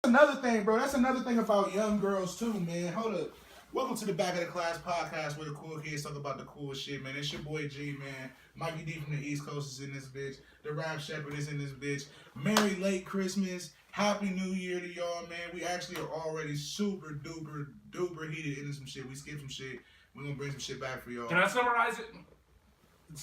Another thing, bro. That's another thing about young girls too, man. Hold up. Welcome to the Back of the Class podcast where the cool kids talk about the cool shit, man. It's your boy G, man. Mikey D from the East Coast is in this bitch. The Rap Shepherd is in this bitch. Merry late Christmas. Happy New Year to y'all, man. We actually are already super duper heated into some shit. We skipped some shit. We're gonna bring some shit back for y'all. Can I summarize it? A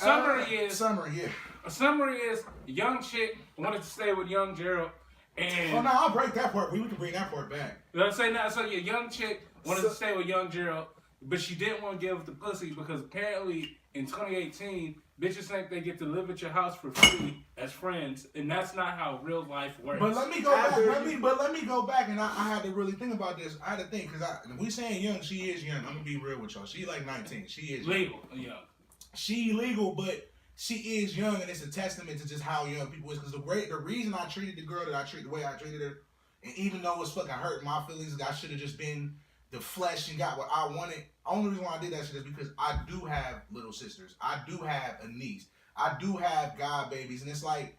summary is young chick wanted to stay with young Gerald. And oh no, I'll break that part. We can bring that part back. Let's say now, so your young chick wanted to stay with young Gerald, but she didn't want to give the pussy because apparently in 2018, bitches think they get to live at your house for free as friends, and that's not how real life works. But let me go back. Let me go back, and I had to really think about this. I had to think because we saying young, she is young. I'm gonna be real with y'all. She like 19. She is legal, young. She legal, but she is young, and it's a testament to just how young people is. Because the reason I treated the girl that I treated the way I treated her, and even though it's fucking hurt my feelings, I should have just been the flesh and got what I wanted. Only reason why I did that shit is because I do have little sisters. I do have a niece. I do have god babies, and it's like,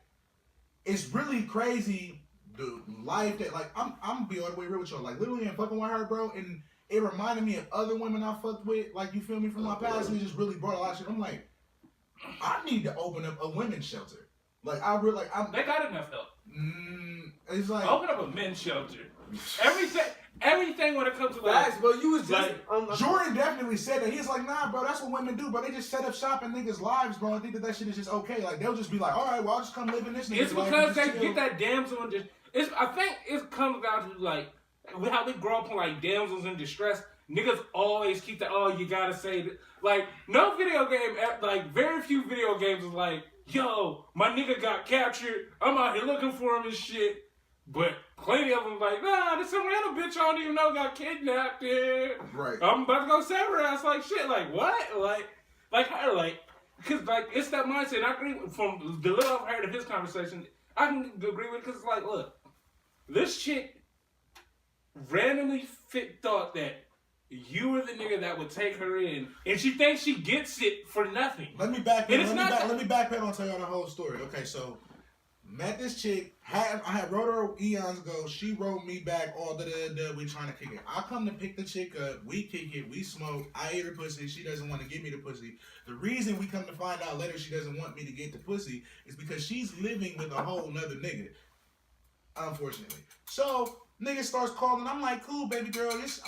it's really crazy the life that like I'm gonna be all the way real with y'all. Like literally, I'm fucking with her, bro, and it reminded me of other women I fucked with. Like you feel me from my past, and it just really brought a lot of shit. I'm like, I need to open up a women's shelter. Like I really like. They got enough help. It's like open up a men's shelter. Everything when it comes to facts, bro. You was just Jordan definitely said that. He's like, nah, bro, that's what women do, bro. They just set up shop in niggas' lives, bro. I think that shit is just okay. Like they'll just be like, all right, well, I'll just come live in this nigga's life. It's because they get that damsel in distress. I think it comes down to like how we grow up on like damsels in distress. Niggas always keep that. Oh, you gotta say that. Like no video game. Like very few video games is like, yo, my nigga got captured. I'm out here looking for him and shit. But plenty of them like, nah, there's some random bitch I don't even know got kidnapped. Right. I'm about to go save her ass. Like shit. Like what? Like her. Like because like it's that mindset. I agree with, from the little I've heard of his conversation. I can agree with because it's like, look, this chick randomly thought that you were the nigga that would take her in, and she thinks she gets it for nothing. Let me backpedal and tell y'all the whole story. Okay, so met this chick. I wrote her eons ago. She wrote me back. All we trying to kick it. I come to pick the chick up. We kick it. We smoke. I eat her pussy. She doesn't want to give me the pussy. The reason we come to find out later she doesn't want me to get the pussy is because she's living with a whole nother nigga. Unfortunately, so. Nigga starts calling. I'm like, cool, baby girl. This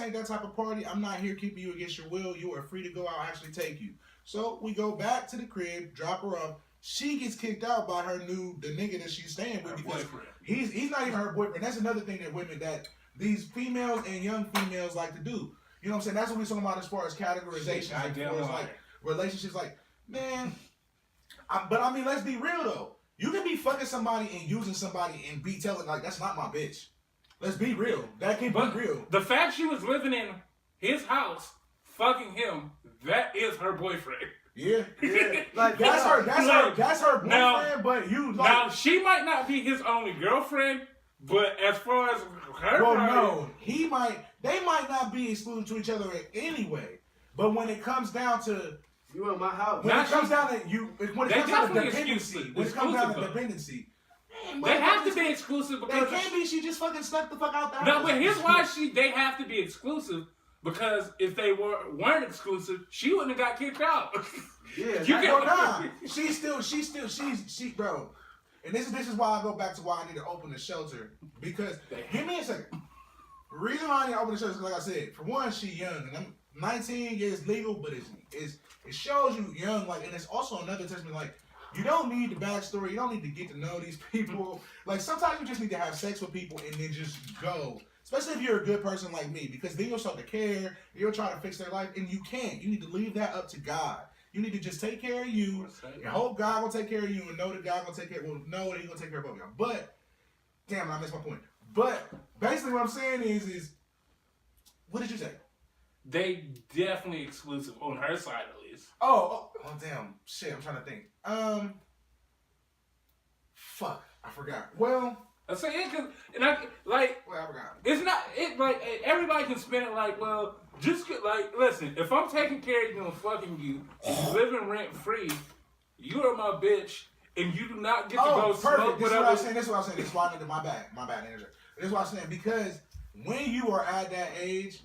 ain't that type of party. I'm not here keeping you against your will. You are free to go. I'll actually take you. So we go back to the crib, drop her off. She gets kicked out by the nigga that she's staying with because he's not even her boyfriend. That's another thing that these females and young females like to do. You know what I'm saying? That's what we're talking about as far as categorization. As far as like relationships. Like, man, but I mean, let's be real though. You can be fucking somebody and using somebody and be telling like that's not my bitch. Let's be real. That can't be real. The fact she was living in his house, fucking him, that is her boyfriend. Yeah. Like that's her boyfriend. Now, but now she might not be his only girlfriend, but as far as her, no, they might not be exclusive to each other anyway. But when it comes down to you in my house, when it comes down to dependency. They have to be exclusive because they can't be. She just fucking snuck the fuck out the house. No, but here's why they have to be exclusive. Because if they weren't exclusive, she wouldn't have got kicked out. Yeah, she's bro. And this is why I go back to why I need to open the shelter. Because give me a second. The reason why I need to open the shelter is like I said, for one, she young and I'm 19 years legal, but it shows you young. Like, and it's also another testament like. You don't need the backstory. You don't need to get to know these people. Like, sometimes you just need to have sex with people and then just go. Especially if you're a good person like me. Because then you'll start to care. You'll try to fix their life. And you can't. You need to leave that up to God. You need to just take care of you. And hope God will take care of you. And know that God will take care of you. Know that He's going to take care of both of y'all. But, damn, I missed my point. But, basically what I'm saying is what did you say? They definitely exclusive on her side at least. Oh, damn. Shit, I'm trying to think. Fuck, I forgot. Well, I say it because, I forgot. It's not, like, everybody can spin it like, well, just, like, listen, if I'm taking care of you and fucking you, living rent free, you are my bitch, and you do not get to go smoke perfect. whatever. This is what I'm saying. This is why I needed my bad. That's what I'm saying, because when you are at that age,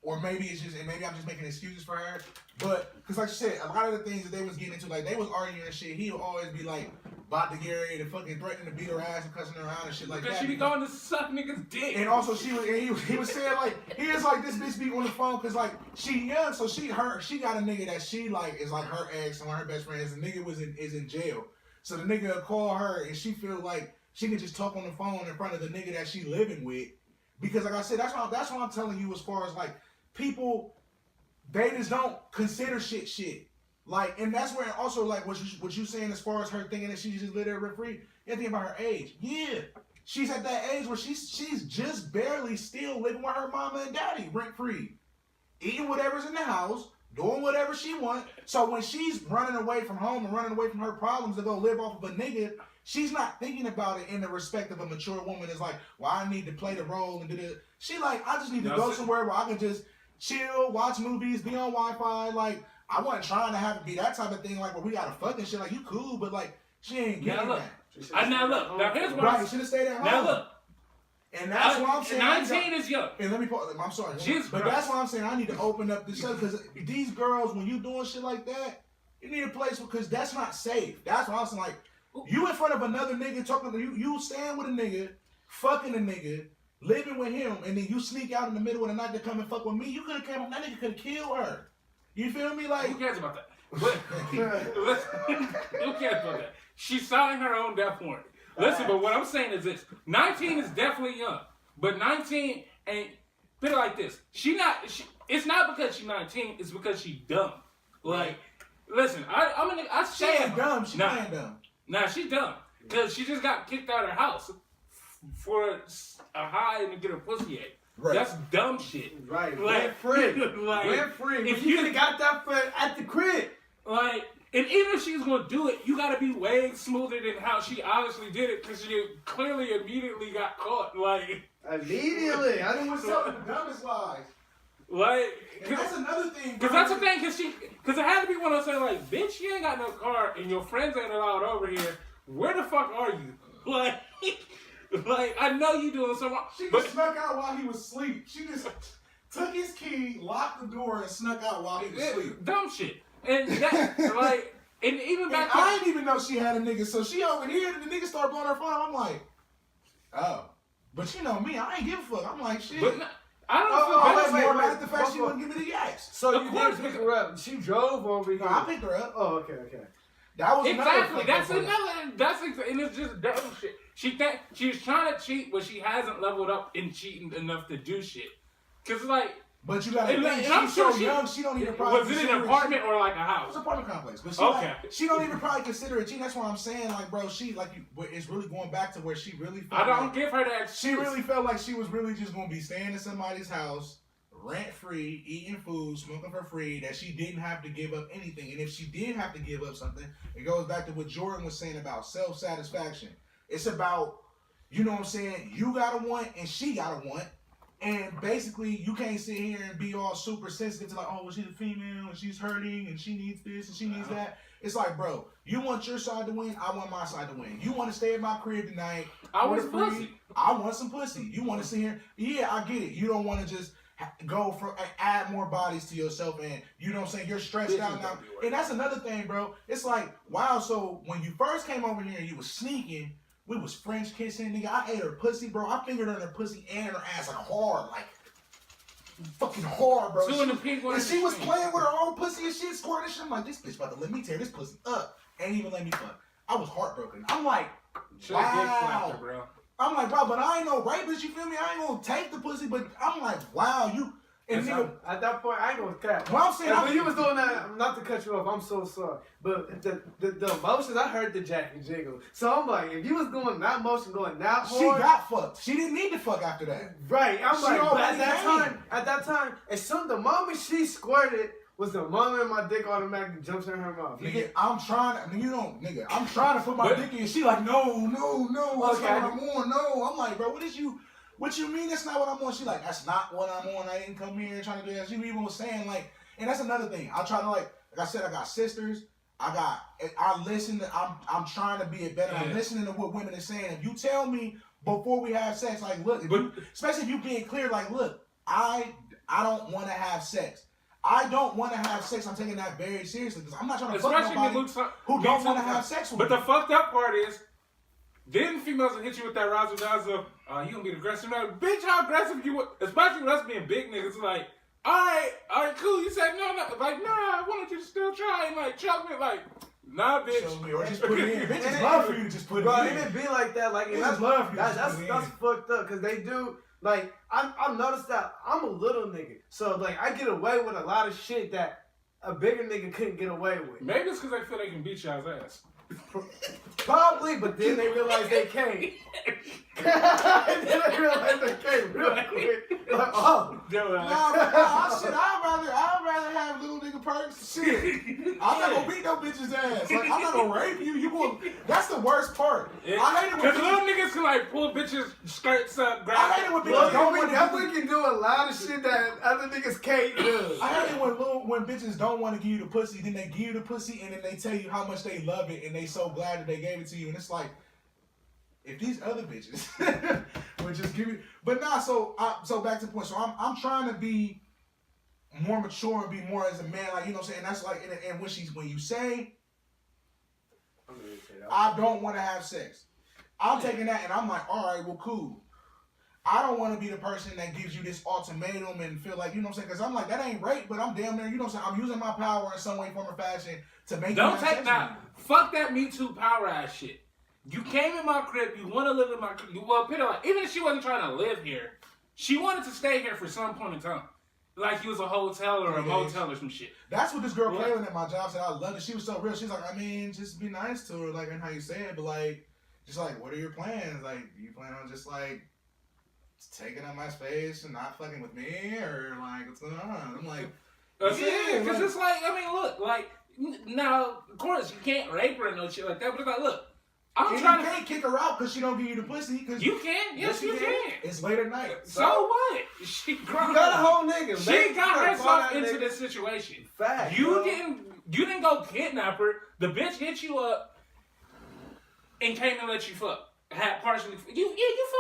or maybe it's just, and maybe I'm just making excuses for her, but because like you said, a lot of the things that they was getting into, like they was arguing and shit, he would always be like about to get ready to fucking threaten to beat her ass and cussing her around and shit like Because that. she be going to suck niggas' dick. And also he was saying like, he is like, this bitch be on the phone because like she young, so she got a nigga that she like is like her ex and one of her best friends. The nigga is in jail, so the nigga will call her and she feel like she can just talk on the phone in front of the nigga that she living with, because like I said, that's what I'm telling you as far as like people, they just don't consider shit. Like, and that's where also like what you saying as far as her thinking that she just live there rent free. You think about her age. Yeah, she's at that age where she's just barely still living with her mama and daddy rent free, eating whatever's in the house, doing whatever she wants. So when she's running away from home and running away from her problems to go live off of a nigga, she's not thinking about it in the respect of a mature woman. It's like, well, I need to play the role and do this. She like, I just need to go somewhere where I can just chill, watch movies, be on Wi-Fi. Like, I wasn't trying to have it be that type of thing, like where we gotta fucking shit. Like, you cool, but like, she ain't getting that. Now here's what Right, she should have stayed at home. Now look. And that's why I'm saying 19 is young. And let me pause. I'm sorry. Jesus but Christ. that's why I'm saying I need to open up the show, because these girls, when you doing shit like that, you need a place, because that's not safe. That's why I'm saying, like, you in front of another nigga talking to you staying with a nigga, fucking a nigga, living with him, and then you sneak out in the middle of the night to come and fuck with me. You could have came. That nigga could have killed her. You feel me? Like, Who cares about that? But, who cares about that? She's signing her own death warrant. Listen, but what I'm saying is this: 19 is definitely young, but 19 ain't. Put it like this: it's not because she's 19. It's because she's dumb. Like, listen, I she ain't dumb. She nah, ain't dumb. Nah, she's dumb because she just got kicked out of her house for a high and to get her pussy ate. Right. That's dumb shit. Right. Like, Rent free. like, Rent free. if You you- could have got that for at the crib. Like, and even if she's gonna do it, you gotta be way smoother than how she obviously did it, because she clearly immediately got caught. Like, Immediately. I didn't want What's up with the dumbest lies? And that's another thing, bro. because that's the thing, because it had to be one of those things like, bitch, you ain't got no car and your friends ain't allowed over here. Where the fuck are you? Like I know you doing something wrong. She just snuck out while he was asleep. She just took his key, locked the door, and snuck out while he was asleep. Dumb shit. And that, like, and even And back I didn't even know she had a nigga, so she over here, and the nigga start blowing her phone. I'm like, oh. But you know me, I ain't give a fuck. I'm like, shit. But I don't feel I bad. was wait, more wait, mad at the fact wait, she wouldn't give me the yaks. So Of you course, did pick her up. She drove over No, I picked her up. Oh, okay. That was Exactly. another And it's just dumb shit. She think she's trying to cheat, but she hasn't leveled up in cheating enough to do shit. Cause like, But you gotta and think, I'm she's sure so she- young, she don't even probably was it consider an apartment or like a It was house? an apartment complex, but she, Okay. she don't even probably consider it cheating. That's why I'm saying, like, bro, she like it's really going back to where she really felt I don't like, give her that. she really felt like she was really just gonna be staying in somebody's house, rent free, eating food, smoking for free, that she didn't have to give up anything. And if she did have to give up something, it goes back to what Jordan was saying about self-satisfaction. It's about, you know what I'm saying, you gotta want and she gotta want. And basically, you can't sit here and be all super sensitive to like, oh, well, she's a female and she's hurting and she needs this and she needs that. It's like, bro, you want your side to win, I want my side to win. You want to stay at my crib tonight. I want order some pussy. I want some pussy. You want to sit here. Yeah, I get it. You don't want to just go for add more bodies to yourself, and you know what I'm saying, you're stressed out now. And that's another thing, bro. It's like, wow, so when you first came over here and you was sneaking, we was French kissing, nigga. I ate her pussy, bro. I fingered her in her pussy and her ass like hard, like fucking hard, bro. Two in the pink one. And she was playing with her own pussy and shit, squirting and shit. I'm like, this bitch about to let me tear this pussy up. Ain't even let me fuck. I was heartbroken. I'm like, Should've dick slapped wow. her, bro. I'm like, bro, but I ain't no rapist, you feel me? I ain't gonna take the pussy, but I'm like, wow, you. And nigga, At that point, I ain't gonna cap. what I'm saying, When you was doing that, not to cut you off, I'm so sorry. But the emotions, I heard the Jack and Jiggle. So I'm like, if you was going that motion, going that hard. she got fucked. She didn't need to fuck after that. Right, I'm She like, but already at that time, the moment she squirted was the moment my dick automatically jumps in her mouth. Nigga, I'm trying to, I'm trying to put my dick in. She like, no, that's Okay. not what I'm on, no. I'm like, bro, what you mean that's not what I'm on? She like, that's not what I'm on. I didn't come here trying to do that. She even was saying like, and that's another thing. I try to like I said, I got sisters. I listen to, I'm trying to be a better. I'm listening to what women are saying. If you tell me before we have sex. Like, look, especially if you being clear, like, look, I don't want to have sex. I don't want to have sex. I'm taking that very seriously because I'm not trying to fuck nobody who don't want to have sex with But me. the fucked up part is, then females will hit you with that razzle dazzle. You gonna be aggressive now, bitch? How aggressive you? Especially with us being big niggas, like, all right, cool. You said no, like, nah, I wanted you to still try and like choke me, like, nah, bitch. Show me, or just put it in. Bitches And love for you to just put Bro, it in. it be like that. Like, Bitches love for you to just that's put it that's in. fucked up because they do. Like, I've noticed that I'm a little nigga, so like I get away with a lot of shit that a bigger nigga couldn't get away with. Maybe it's because they feel they can beat y'all's ass. Probably, but then they realize they can't. And then they realize they can't real quick. Like, oh. I'd rather have little nigga perks. Shit, I'm not gonna beat no bitch's ass. Like, I'm not gonna rape you. You will. That's the worst part. I hate it when Because little niggas can like pull bitches skirts up, grab. I hate it when bitches don't want to. Definitely can do a lot of shit that other niggas can't do. I hate it when bitches don't want to give you the pussy, then they give you the pussy, and then they tell you how much they love it, and they so glad that they gave it to you, and it's like, if these other bitches would just give you, but nah. So back to the point. So I'm trying to be more mature and be more as a man, like, you know what I'm saying. That's like, and when you say, I don't want to have sex, I'm taking that and I'm like, all right, well, cool. I don't want to be the person that gives you this ultimatum and feel like, you know what I'm saying? Because I'm like, that ain't rape, but I'm damn near, you know what I'm saying? I'm using my power in some way, form, or fashion to make Don't you have take sex that. with me. Fuck that Me Too power ass shit. You came in my crib. You want to live in my crib. Well, put it like, even if she wasn't trying to live here, she wanted to stay here for some point in time. Like you was a hotel or a motel or some shit. That's what this girl Kaylin at my job said. I loved it. She was so real. She's like, I mean, just be nice to her, like, and how you say it, but like, just like, what are your plans? Like, do you plan on just like taking up my space and not fucking with me, or like, what's going on? I'm like, Yeah, because it's like, I mean, look, like, now, of course, you can't rape her and no shit like that, but it's like, look, I'm and trying you to. can't kick her out because she don't give you the pussy. Cause You can, yes, you can. It's late at night. So what? She grown. You got a whole nigga. She got herself into this situation. Fact. You didn't go kidnap her. The bitch hit you up and came and let you fuck. Had partially you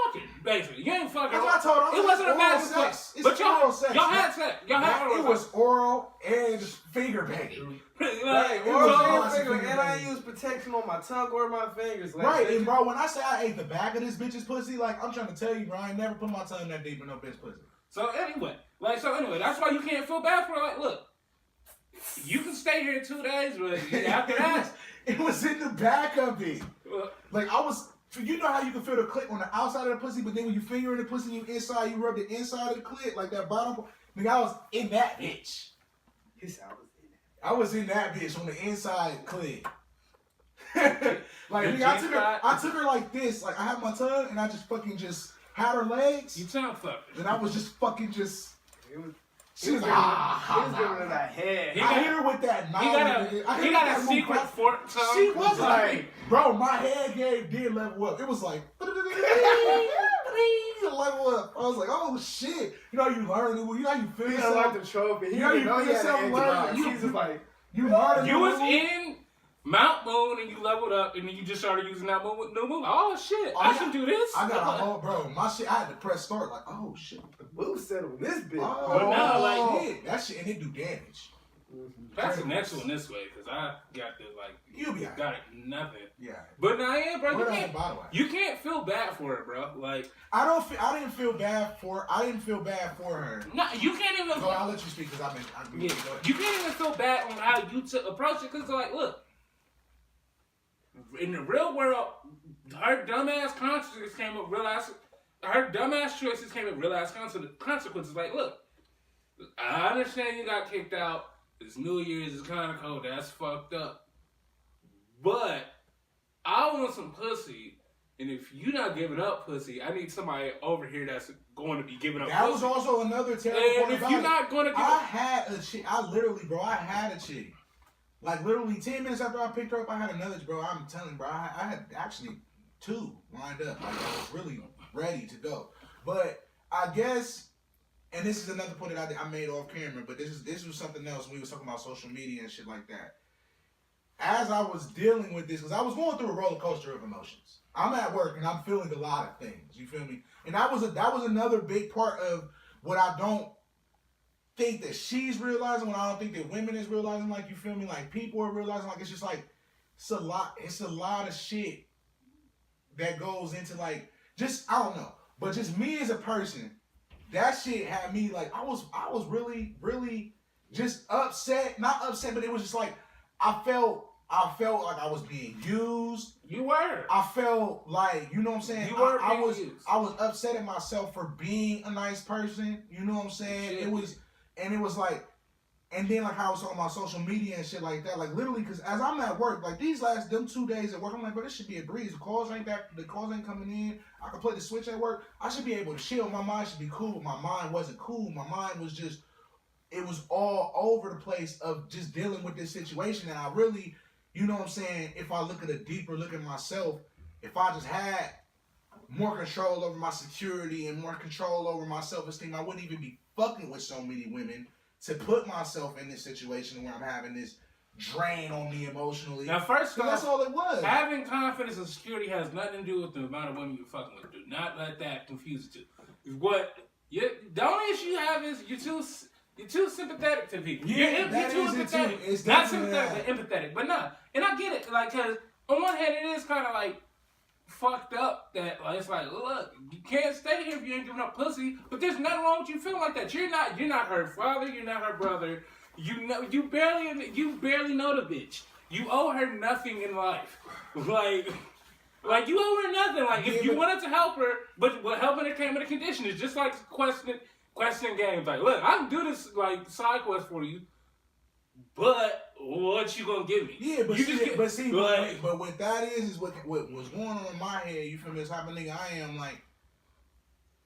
fucking basically. You ain't fucking. That's what I told her. It wasn't a bad sex. sex. It's But y'all oral sex. y'all had sex. Y'all had oral It was oral and finger banging. like, it was Oral all finger, finger and I banging. use protection on my tongue or my fingers. Like, Right, and bro, when I say I ate the back of this bitch's pussy, like, I'm trying to tell you, bro, I ain't never put my tongue that deep in no bitch pussy. So anyway, that's why you can't feel bad for her. Like, look, you can stay here 2 days, but after that, It was in the back of it. uh, Like, you know how you can feel the clit on the outside of the pussy, but then when you finger in the pussy, you inside, you rub the inside of the clit, like that bottom. Nigga, I was in that bitch. I was in that bitch on the inside clit. Like, nigga, I took her like this. Like, I had my tongue, and I just fucking just had her legs, you tongue fucker. and I was just fucking just. She was He like, was giving her that head. He I hit her with that He got a secret fork tongue. She was like, bro, my head game did level up. It was like, level up. I was like, oh shit. You know how you learn, you know how you feel He yourself. didn't like the trophy. He You know didn't you know feel he had yourself an learn. edge. He was just like, You learn. You was in Mount Moon and you leveled up and then you just started using that move. No move. Oh shit! I should do this. I got a whole bro. My shit. I had to press start. Like, oh shit. the move set on this bitch. Oh, But now, like, yeah, that shit and it do damage. That's the next one this way because I got the like. You'll be alright. Got it. Nothing. Yeah. But now, yeah, bro. What else by the way? You can't feel bad for it, bro. Like, I didn't feel bad for her. no, you can't even. So I'll let you speak because I've been. Yeah, you can't even feel bad on how you approach it because, like, look, in the real world, her dumbass consequences came with real ass. Her dumbass choices came with real ass consequences. Like, look, I understand you got kicked out. It's New Year's. It's kind of cold. That's fucked up. But I want some pussy. And if you're not giving up pussy, I need somebody over here that's going to be giving up That pussy. was also another terrible And part if about you're it. not going to give I up... had a chick. I had a chick. Like, literally 10 minutes after I picked her up, I had another, bro. I'm telling you, bro. I had actually 2 lined up. Like, I was really ready to go. But I guess, and this is another point that I made off camera, but this was something else when we was talking about social media and shit like that. as I was dealing with this, because I was going through a roller coaster of emotions. I'm at work and I'm feeling a lot of things. You feel me? And that was another big part of what I don't think that she's realizing, what I don't think that women is realizing. Like, you feel me? Like, people are realizing. Like, it's just like it's a lot of shit that goes into, like, just, I don't know, but just me as a person, that shit had me like, I was really, really just upset. Not upset, but it was just like I felt like I was being used. You were. I felt like, you know what I'm saying? You were I being was used. I was upset at myself for being a nice person. You know what I'm saying? Shit. It was like, and then like how I was talking about social media and shit like that. Like, literally, because as I'm at work, like them 2 days at work, I'm like, bro, this should be a breeze. The calls ain't coming in. I can play the switch at work. I should be able to chill. My mind should be cool. But my mind wasn't cool. My mind was just, it was all over the place of just dealing with this situation. And I really, you know what I'm saying, if I look at a deeper look at myself, if I just had more control over my security and more control over my self-esteem, I wouldn't even be fucking with so many women to put myself in this situation where I'm having this drain on me emotionally. Now, first So that's off, all it was. having confidence and security has nothing to do with the amount of women you're fucking with. Do not let that confuse you. The only issue you have is you're too sympathetic to people. Yeah, you're that too is it too. empathetic. It's Not definitely sympathetic, but empathetic. But nah, and I get it. Like, cause on one hand, it is kind of like fucked up that, like, it's like, look, you can't stay here if you ain't giving up pussy. But there's nothing wrong with you feeling like that. You're not her father. You're not her brother. You barely know the bitch. You owe her nothing in life. Like you owe her nothing. Like, if you wanted to help her, but helping her came with a condition. It's just like questioning games. Like, look, I can do this like side quest for you, but what you gonna give me? Yeah, but but what that is what was going on in my head. You feel me? This type of nigga I am. Like,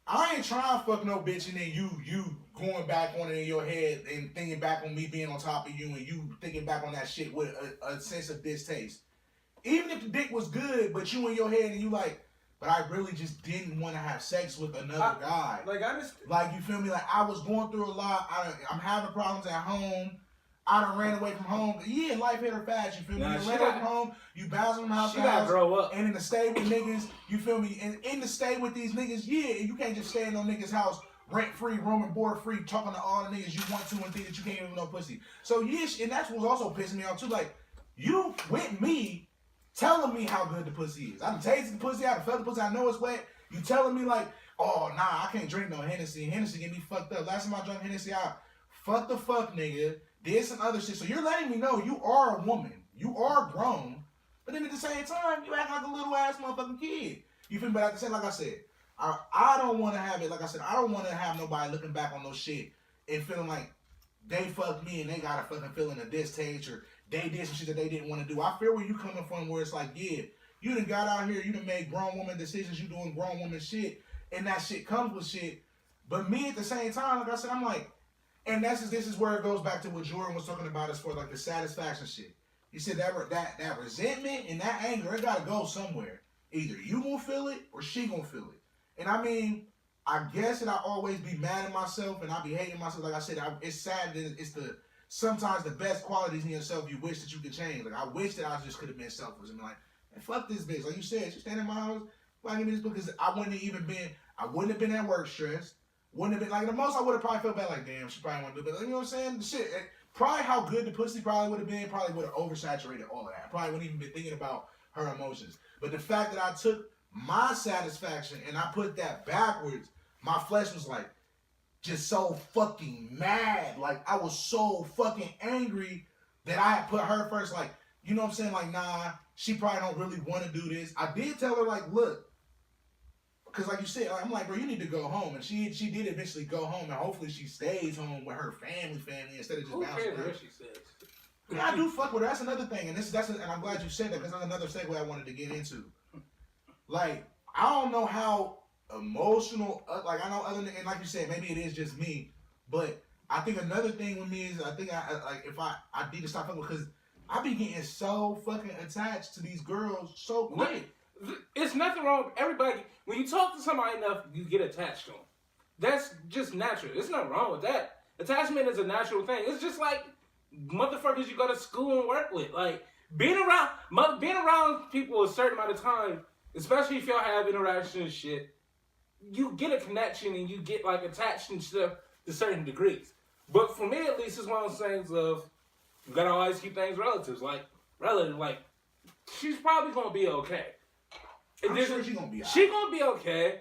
I ain't trying to fuck no bitch, and then you going back on it in your head and thinking back on me being on top of you, and you thinking back on that shit with a sense of distaste. Even if the dick was good, but you in your head and you like, but I really just didn't want to have sex with another guy. Like, I just, Like, you feel me? Like, I was going through a lot. I'm having problems at home. I done ran away from home. Yeah, life hit her fast, you feel me? Nah, You ran away from home, you bouncing from house she to gotta house. grow up. And in the stay with niggas, you feel me? And in the stay with these niggas, yeah, you can't just stay in no niggas' house rent-free, room and board-free, talking to all the niggas you want to and think that you can't even know pussy. So, yeah, and that's what's also pissing me off, too. Like, you with me telling me how good the pussy is. I done tasted the pussy, I done felt the pussy, I know it's wet. You telling me, like, oh, nah, I can't drink no Hennessy. Hennessy get me fucked up. Last time I drank Hennessy, I fucked the fuck, nigga. Did some other shit. So you're letting me know you are a woman. You are grown. But then at the same time, you act like a little ass motherfucking kid. You feel me? But at the same, like I said, I don't want to have it. Like I said, I don't want to have nobody looking back on no shit and feeling like they fucked me and they got a fucking feeling of distaste or they did some shit that they didn't want to do. I feel where you coming from where it's like, yeah, you done got out here, you done made grown woman decisions, you doing grown woman shit, and that shit comes with shit. But me at the same time, like I said, I'm like, and this is where it goes back to what Jordan was talking about as far like the satisfaction shit. He said that resentment and that anger, it gotta go somewhere. Either you gonna feel it or she gonna feel it. And I mean, I guess that I always be mad at myself and I be hating myself. Like I said, it's sad that it's sometimes the best qualities in yourself you wish that you could change. Like, I wish that I just could have been selfish and be like, man, fuck this bitch. Like you said, she standing in my house, why give me this book? Because I wouldn't have been at work stressed. Wouldn't have been, like, the most I would have probably felt bad, like, damn, she probably wouldn't do it. You know what I'm saying? The shit, probably how good the pussy probably would have been, probably would have oversaturated all of that. Probably wouldn't even been thinking about her emotions. But the fact that I took my satisfaction and I put that backwards, my flesh was like, just so fucking mad. Like, I was so fucking angry that I had put her first. Like, you know what I'm saying? Like, nah, she probably don't really want to do this. I did tell her, like, look, because like you said, I'm like, bro, you need to go home. And she did eventually go home, and hopefully she stays home with her family instead of just bouncing around. What she says. Yeah, I do fuck with her. That's another thing, and and I'm glad you said that because that's another segue I wanted to get into. Like, I don't know how emotional, like I know other, and like you said, maybe it is just me, but I think another thing with me is I think I need to stop fucking because I be getting so fucking attached to these girls so quick. It's nothing wrong with everybody. When you talk to somebody enough, you get attached to them. That's just natural. There's nothing wrong with that. Attachment is a natural thing. It's just like motherfuckers you go to school and work with. Like, being around people a certain amount of time, especially if y'all have interaction and shit, you get a connection and you get like attached and stuff to certain degrees. But for me, at least, it's one of those things of you gotta always keep things relative. Like she's probably gonna be okay. I'm sure she's gonna be alright. She gonna be okay.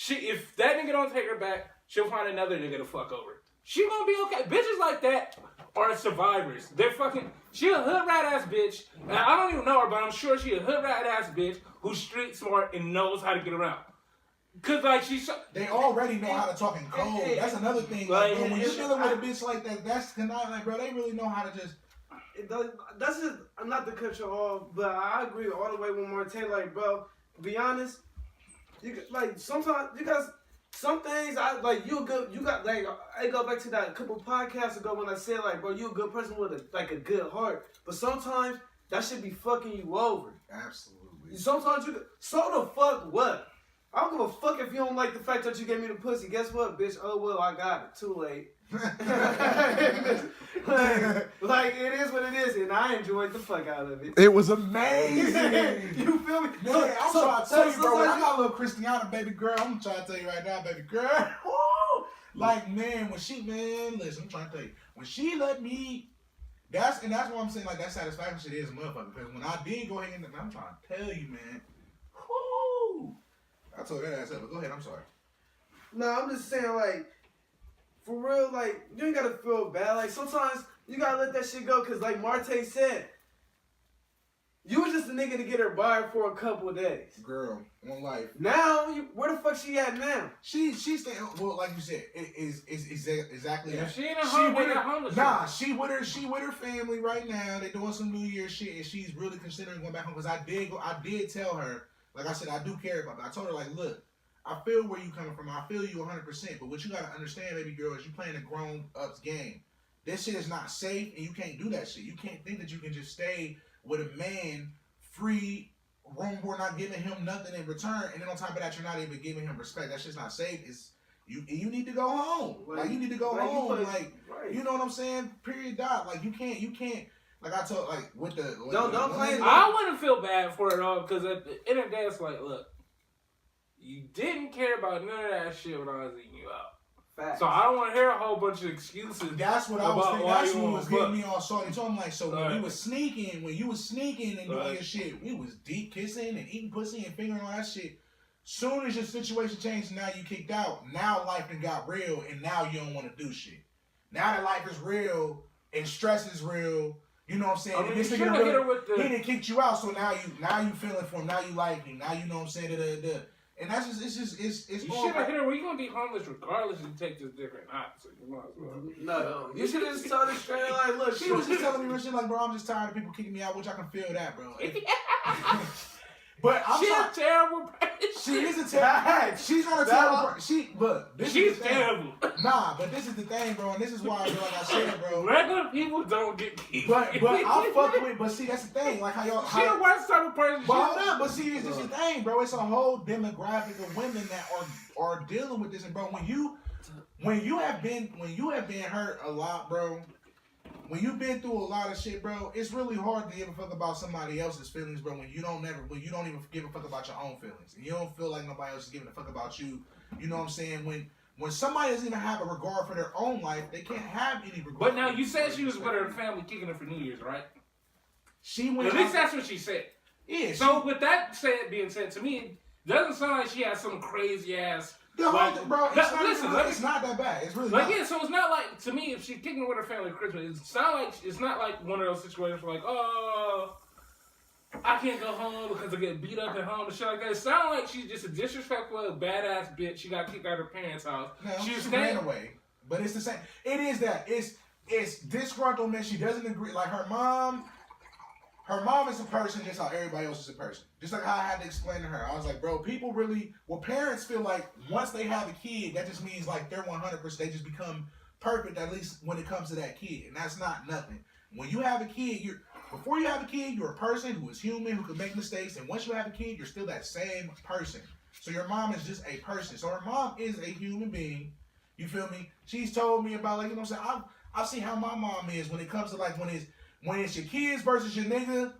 If that nigga don't take her back, she'll find another nigga to fuck over. She gonna be okay. Bitches like that are survivors. She a hood rat ass bitch. And I don't even know her, but I'm sure she a hood rat ass bitch who's street smart and knows how to get around. Cause like they already know how to talk in code. That's another thing. Like, bro, when you're dealing with a bitch like that, that's not like, bro. They really know how to just. That's just not to cut you off, but I agree all the way with Martin. Like, bro, to be honest, sometimes you guys. Some things I like. You got like. I go back to that couple podcasts ago when I said like, bro, you a good person with a good heart. But sometimes that should be fucking you over. Absolutely. Sometimes so the fuck what? I don't give a fuck if you don't like the fact that you gave me the pussy. Guess what, bitch? Oh well, I got it. Too late. like it is what it is, and I enjoyed the fuck out of it. It was amazing. You feel me? Man, I'm trying to tell you, bro. When I got a little Christiana, baby girl, I'm trying to tell you right now, baby girl. Woo! Like, man, listen, I'm trying to tell you, when she let me, that's why I'm saying like that satisfaction shit is motherfucker. Because when I did go ahead and I'm trying to tell you, man. Whoo! I told that ass up, but go ahead. I'm sorry. No, I'm just saying like. For real, like, you ain't gotta feel bad. Like, sometimes you gotta let that shit go, because, like Marte said, you was just a nigga to get her by for a couple of days. Girl, one life. Now, where the fuck she at now? She's staying, well, like you said, is exactly yeah, that. She ain't a homeless. Nah, she with her family right now. They doing some New Year's shit, and she's really considering going back home, because I did tell her, like I said, I do care about that. I told her, like, look, I feel where you coming from. I feel you 100%. But what you gotta understand, baby girl, is you playing a grown-ups game. This shit is not safe, and you can't do that shit. You can't think that you can just stay with a man free, room board, not giving him nothing in return, and then on top of that, you're not even giving him respect. That shit's not safe. It's you need to go home. Like you need to go home. Right. You know what I'm saying? Period. Dot. Like you can't. Like I told, like with the don't claim. I wouldn't feel bad for it all, because at the end of the day, it's like, look. You didn't care about none of that shit when I was eating you out. Facts. So I don't want to hear a whole bunch of excuses. That's what I was thinking. That's what was getting me. me all salty. So I'm like, so when you was sneaking and doing your shit, we was deep kissing and eating pussy and fingering all that shit. Soon as your situation changed, now you kicked out. Now life done got real, and now you don't want to do shit. Now that life is real and stress is real, you know what I'm saying? I mean, this nigga really, he didn't kick you out, so now you feeling for him. Now you like him. Now you know what I'm saying. And that's just it's you should have hit her. We're gonna be homeless regardless if you take this different hot. So you might as well. No, you should have just told her straight like, look. She was just telling me, shit like, bro, I'm just tired of people kicking me out, which I can feel that, bro. But I'm She's a terrible person. She is a terrible. She's not a terrible person. She's terrible. Nah, but this is the thing, bro, and this is why, bro, like I said, bro. Regular people don't get kicked. But I fuck with. But see, that's the thing. Like how y'all. She the worst type of person. But hold up. But see, this is the thing, bro. It's a whole demographic of women that are dealing with this, and bro, when you have been hurt a lot, bro. When you've been through a lot of shit, bro, it's really hard to give a fuck about somebody else's feelings, bro. When you don't even give a fuck about your own feelings, and you don't feel like nobody else is giving a fuck about you. You know what I'm saying? When somebody doesn't even have a regard for their own life, they can't have any regard. But now you said she was with her family kicking her for New Year's, right? She went. At least that's what she said. Yeah. So with that being said, to me, it doesn't sound like she has some crazy ass. Bro, it's not that bad. It's really not. Yeah, so it's not like, to me, if she's kicking her with her family at Christmas, it's not like one of those situations where like, oh, I can't go home because I get beat up at home and shit like that. It sounds like she's just a disrespectful, badass bitch. She got kicked out of her parents' house. No, she ran away. But it's the same. It is that. It's disgruntlement. She doesn't agree. Like her mom is a person just how everybody else is a person. Just like how I had to explain to her. I was like, bro, parents feel like once they have a kid, that just means like they're 100%. They just become perfect, at least when it comes to that kid. And that's not nothing. When you have a kid, before you have a kid, you're a person who is human, who can make mistakes. And once you have a kid, you're still that same person. So your mom is just a person. So her mom is a human being. You feel me? She's told me about, like, you know what I'm saying? I've seen how my mom is when it comes to like when it's your kids versus your nigga.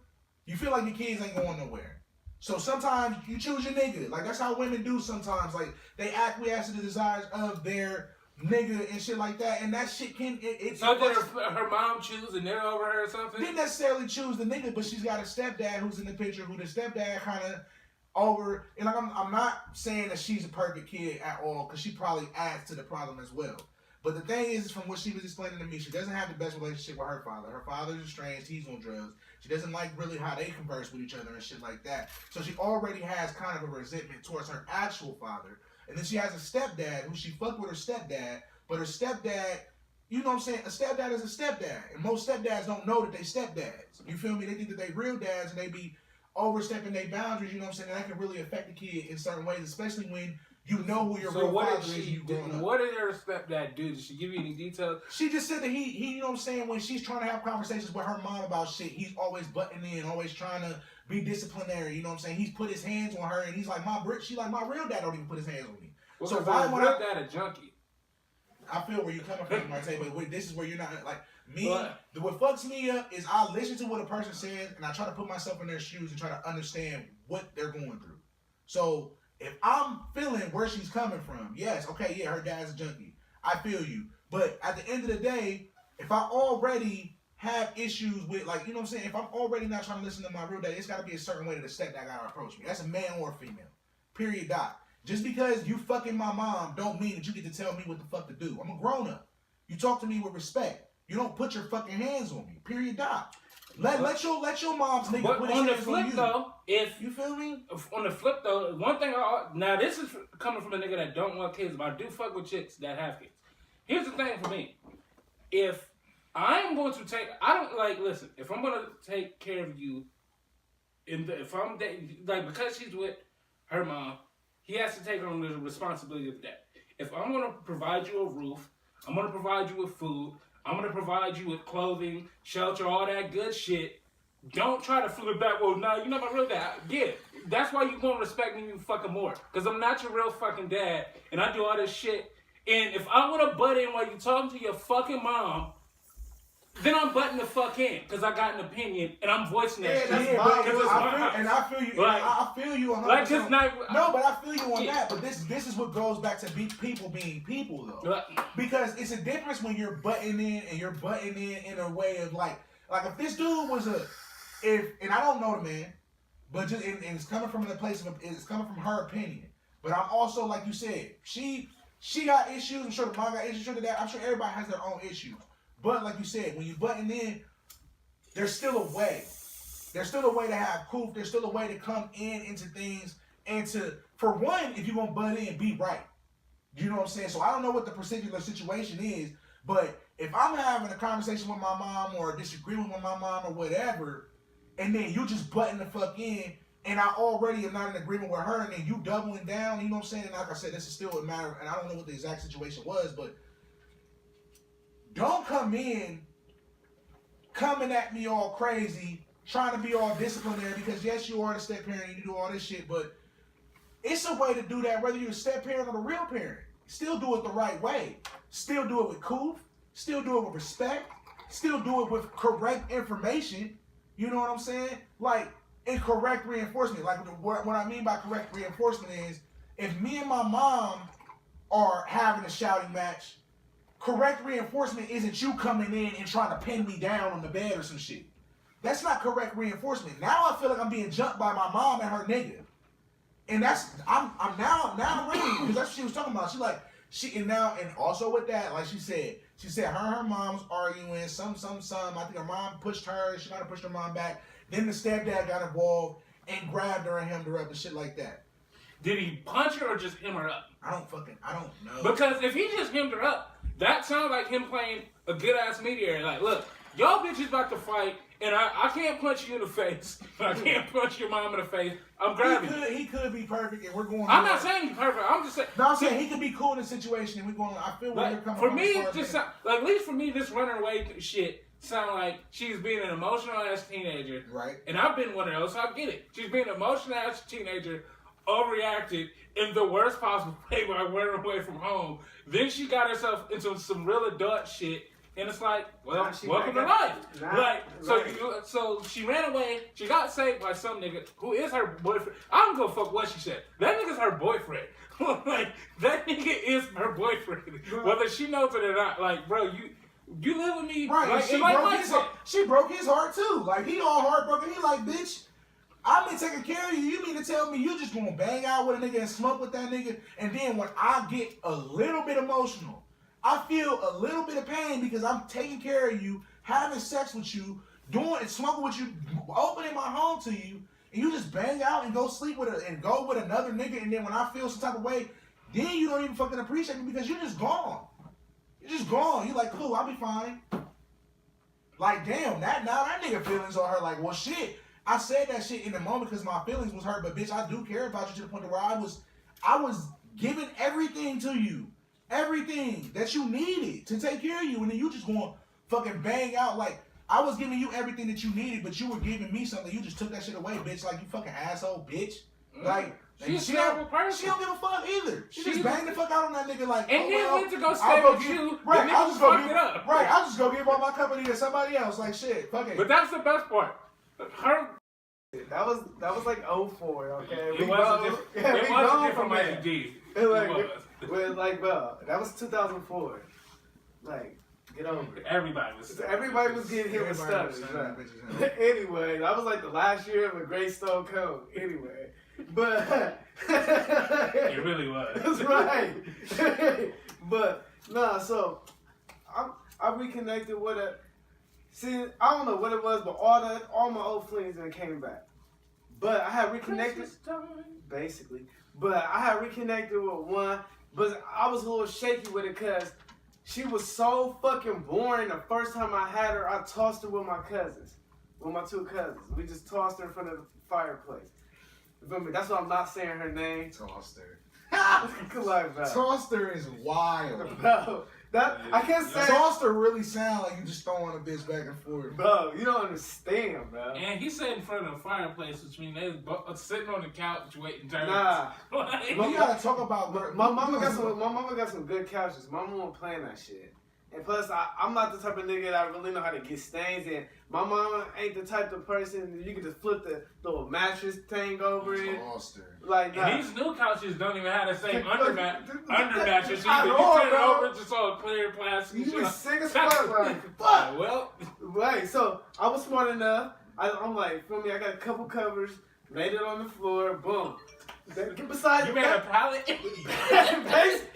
You feel like your kids ain't going nowhere. So sometimes you choose your nigga. Like, that's how women do sometimes. Like, they acquiesce to the desires of their nigga and shit like that. And that shit can... So did her mom choose a nigga over her or something? Didn't necessarily choose the nigga, but she's got a stepdad who's in the picture, who the stepdad kind of over... And like, I'm not saying that she's a perfect kid at all, because she probably adds to the problem as well. But the thing is, from what she was explaining to me, she doesn't have the best relationship with her father. Her father's estranged. He's on drugs. She doesn't like really how they converse with each other and shit like that. So she already has kind of a resentment towards her actual father. And then she has a stepdad who she fucked with her stepdad. But her stepdad, you know what I'm saying? A stepdad is a stepdad. And most stepdads don't know that they stepdads. You feel me? They think that they real dads and they be overstepping their boundaries, you know what I'm saying? And that can really affect the kid in certain ways, especially when you know who your real father is. What did her stepdad do? Did she give you any details? She just said that he, you know what I'm saying, when she's trying to have conversations with her mom about shit, he's always butting in, always trying to be disciplinary, you know what I'm saying? He's put his hands on her and he's like, she like, my real dad don't even put his hands on me. Well, so why would real dad a junkie? I feel where you're coming from, Marte, but this is where you're not, like, me, what fucks me up is I listen to what a person says and I try to put myself in their shoes and try to understand what they're going through. So, if I'm feeling where she's coming from, yes, okay, yeah, her dad's a junkie. I feel you. But at the end of the day, if I already have issues with, like, you know what I'm saying? If I'm already not trying to listen to my real dad, it's got to be a certain way that the stepdad got to approach me. That's a man or a female. Period, dot. Just because you fucking my mom don't mean that you get to tell me what the fuck to do. I'm a grown up. You talk to me with respect. You don't put your fucking hands on me. Period, dot. Let your mom's nigga put his hands on you. Though, if you feel me? On the flip though, one thing now this is coming from a nigga that don't want kids, but I do fuck with chicks that have kids. Here's the thing for me: if I'm going to take, I don't like listen. If I'm going to take care of you, if I'm like because she's with her mom, he has to take on the responsibility of that. If I'm going to provide you a roof, I'm going to provide you with food. I'm going to provide you with clothing, shelter, all that good shit. Don't try to flip it back. Well, no, you're not my real dad. Yeah, that's why you going to respect me even fucking more. Because I'm not your real fucking dad, and I do all this shit. And if I want to butt in while you're talking to your fucking mom, then I'm butting the fuck in. Because I got an opinion, and I'm voicing that shit. I feel you. Like, I feel you on like that. No, but I feel you on yeah. that. But this is what goes back to people being people, though. Because it's a difference when you're butting in and you're butting in a way of like if this dude was and I don't know the man, but just and it's coming from the place of it's coming from her opinion. But I'm also like you said, she got issues. I'm sure the mom got issues. I'm sure everybody has their own issues. But like you said, when you button in, there's still a way. There's still a way to have proof. There's still a way to come into things and to, for one, if you're going to butt in, be right. You know what I'm saying? So I don't know what the particular situation is, but if I'm having a conversation with my mom or a disagreement with my mom or whatever, and then you just butting the fuck in, and I already am not in agreement with her, and then you doubling down, you know what I'm saying? And like I said, this is still a matter, and I don't know what the exact situation was, but don't come in coming at me all crazy, trying to be all disciplinary, because yes, you are the step parent and you do all this shit, but it's a way to do that whether you're a step parent or the real parent. Still do it the right way. Still do it with coof. Still do it with respect. Still do it with correct information. You know what I'm saying? Like, and correct reinforcement. Like, what I mean by correct reinforcement is, if me and my mom are having a shouting match, correct reinforcement isn't you coming in and trying to pin me down on the bed or some shit. That's not correct reinforcement. Now I feel like I'm being jumped by my mom and her nigga. And I'm now ready, because that's what she was talking about. And also with that, like she said her and her mom's arguing, some. I think her mom pushed her, she might have pushed her mom back. Then the stepdad got involved and grabbed her and hemmed her up and shit like that. Did he punch her or just hem her up? I don't know. Because if he just hemmed her up, that sounds like him playing a good ass mediator. Like, look, y'all bitches about to fight, and I can't punch you in the face. I can't punch your mom in the face. I'm grabbing you. He could be perfect, and we're going. I'm not saying he's perfect. I'm just saying. No, I'm saying he could be cool in the situation, and we're going. I feel where you're coming from. For me, it just sound, like at least for me, this running away shit sound like she's being an emotional ass teenager. Right. And I've been one of those, so I get it. She's being an emotional ass teenager, overreacted in the worst possible way by running away from home. Then she got herself into some real adult shit And it's like, well, Nah, she welcome to back life. up. Nah, Like, right. so she ran away. She got saved by some nigga who is her boyfriend. I don't give a fuck what she said. That nigga's her boyfriend. Like, that nigga is her boyfriend. Whether she knows it or not. Like, bro, you live with me. Right, like, and like she broke his heart too. Like, he all heartbroken. He like, bitch, I've been taking care of you. You mean to tell me you just gonna bang out with a nigga and smoke with that nigga? And then when I get a little bit emotional, I feel a little bit of pain because I'm taking care of you, having sex with you, doing and smoking with you, opening my home to you, and you just bang out and go sleep with and go with another nigga, and then when I feel some type of way, then you don't even fucking appreciate me because you're just gone. You're just gone. You're like, cool, I'll be fine. Like, damn, now that nigga feelings on her, like, well, shit. I said that shit in the moment because my feelings was hurt, but bitch, I do care about you to the point where I was giving everything to you. Everything that you needed to take care of you, and then you just going fucking bang out like I was giving you everything that you needed, but you were giving me something. You just took that shit away, bitch. Like, you fucking asshole, bitch. Like, she's she a terrible person. She don't give a fuck either. She just banged the fuck out on that nigga like, and oh, then well, went to go I'll stay go with give- you. Right, the I'll nigga just go fucked give it up. Right, I'll just go give all my company to somebody else. Like, shit, fuck it. But that's the best part. Her. That was like 04, okay? It was a different Mikey D. It like, was. Well, like, bro, that was 2004. Like, get over it. Everybody was getting hit with Everybody was stutters. saying Right? that bitches Anyway, that was like the last year of a Great Stone Cold. Anyway, but It really was. that's right. But nah, so I reconnected with a. See, I don't know what it was, but all my old flings then came back. But I had reconnected, basically. But I had reconnected with one, but I was a little shaky with it because she was so fucking boring. The first time I had her, I tossed her with my cousins, with my two cousins. We just tossed her in front of the fireplace. You feel me? That's why I'm not saying her name. Toaster. Like, bro. Toaster is wild. Bro, that I can't say. Toaster really sound like you just throwing a bitch back and forth. Bro, you don't understand, bro. And he sat in front of the fireplace, which means they was sitting on the couch waiting turns. Nah. Like, You gotta talk about My mama got some good couches. My mama won't playing that shit. And plus, I'm not the type of nigga that really know how to get stains in. My mama ain't the type of person that you can just flip the little mattress thing over it. Toaster. Like that. and these new couches don't even have the same under mattress. I You know, turn it bro. over, just all clear plastic. You shit. was sick as fuck, like, fuck. Well, Right, so I was smart enough. I'm like, feel me, I got a couple covers, laid it on the floor, boom. Get beside you made a pallet. Listen,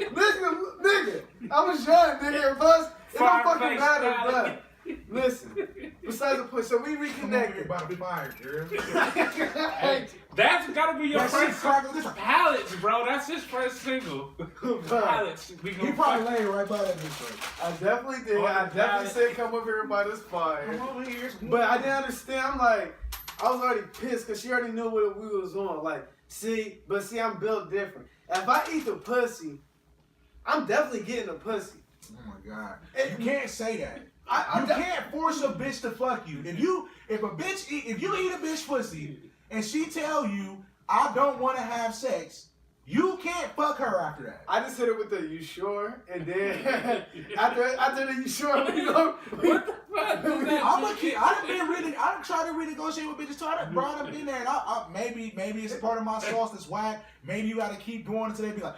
nigga, I was young, nigga, and plus, it don't fucking Fireplace matter, pallet. but listen, besides the point, so we Come on, you're reconnected. about to be fired, girl. Hey, that's gotta be your That shit first crackle. This pallets, bro. That's his first single. Pallets. We He gonna probably fuck- laying right by that bitch. I definitely did. I definitely said come over here by this fire. Come over here. But I didn't understand. I'm like, I was already pissed because she already knew what we was on. Like, see, I'm built different. If I eat the pussy, I'm definitely getting the pussy. Oh my god. And- You can't say that. I You can't force a bitch to fuck you. If you eat a bitch pussy and she tell you I don't want to have sex, you can't fuck her after that. I just hit her with the "you sure," and then after the "you sure," we go. What the fuck is that? I'm a kid. I done tried to renegotiate with bitches. I done brought them in there, and maybe it's a part of my sauce that's whack. Maybe you got to keep doing it until they be like,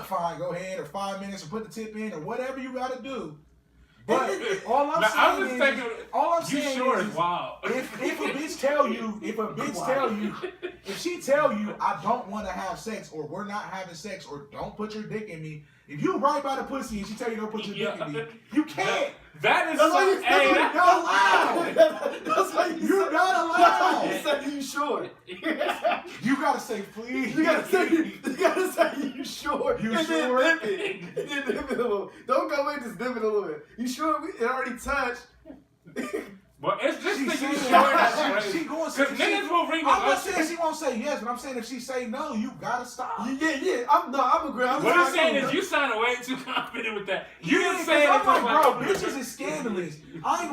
fine, go ahead, or 5 minutes, or put the tip in, or whatever you got to do. But all I'm Now, I'm saying just is, thinking, all I'm you saying sure is, is wild. if a bitch tell you, if she tell you, I don't want to have sex, or we're not having sex, or don't put your dick in me, if you right by the pussy and she tell you don't put your dick in me, you can't. That is That's why so. you Hey, that's not allowed. That's why You're not That's why allowed. you said "you sure." You gotta say please. You gotta say "you sure." You and sure? Then dip it. And then dip it a little. Don't go in, just dip it a little bit. You sure? It already touched. but it's just She that you saying- sure that's she crazy. going Because niggas will I'm not saying renegotiate. she won't say yes, but I'm saying if she say no, you gotta stop. Yeah. I'm agreeing. What I'm saying is you sounded way too confident with that. You Yeah, didn't say it. I'm like, bro, like, bitches is scandalous. I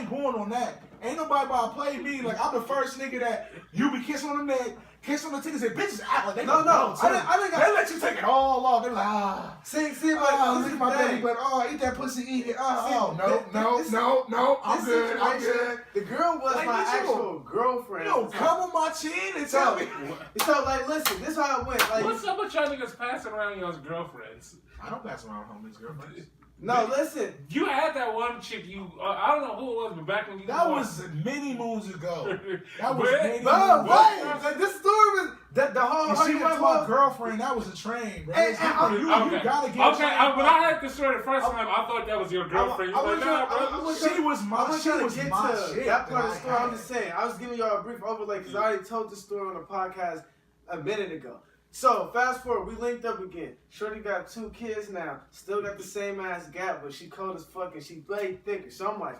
ain't going on that. Ain't nobody about to play me. Like, I'm the first nigga that you be kissing on the neck, kiss on the titties, and bitches act like they No, know, too. I didn't They let you take it all off. They're like, see, look at my baby butt. Oh, eat that pussy, eat it. No, I'm good. The girl was Like, my bitch, you actual girlfriend. You don't come on my chin and tell me. So, like, listen, this is how it went. Like, What's up with y'all niggas passing around y'all's girlfriends? I don't pass around homies, girlfriends. no, listen. You had that one chick. I don't know who it was, but back when you That was many moons ago. That was But- many No, moons wait. ago. Like, this story was the whole. If she wasn't my 112 girlfriend, that was a train, bro. Hey, It's hey, different. You Okay. gotta get Okay, when I heard the story the first time, I thought that was your girlfriend. You I was like, nah, bro. I was She was I my was she trying was to get my to shit. that part of the I story. I'm had. just saying. I was giving y'all a brief overlay because I already told the story on the podcast a minute ago. So fast forward, we linked up again. Shorty got 2 kids now. Still got the same ass gap, but she cold as fuck and she way thicker. So I'm like,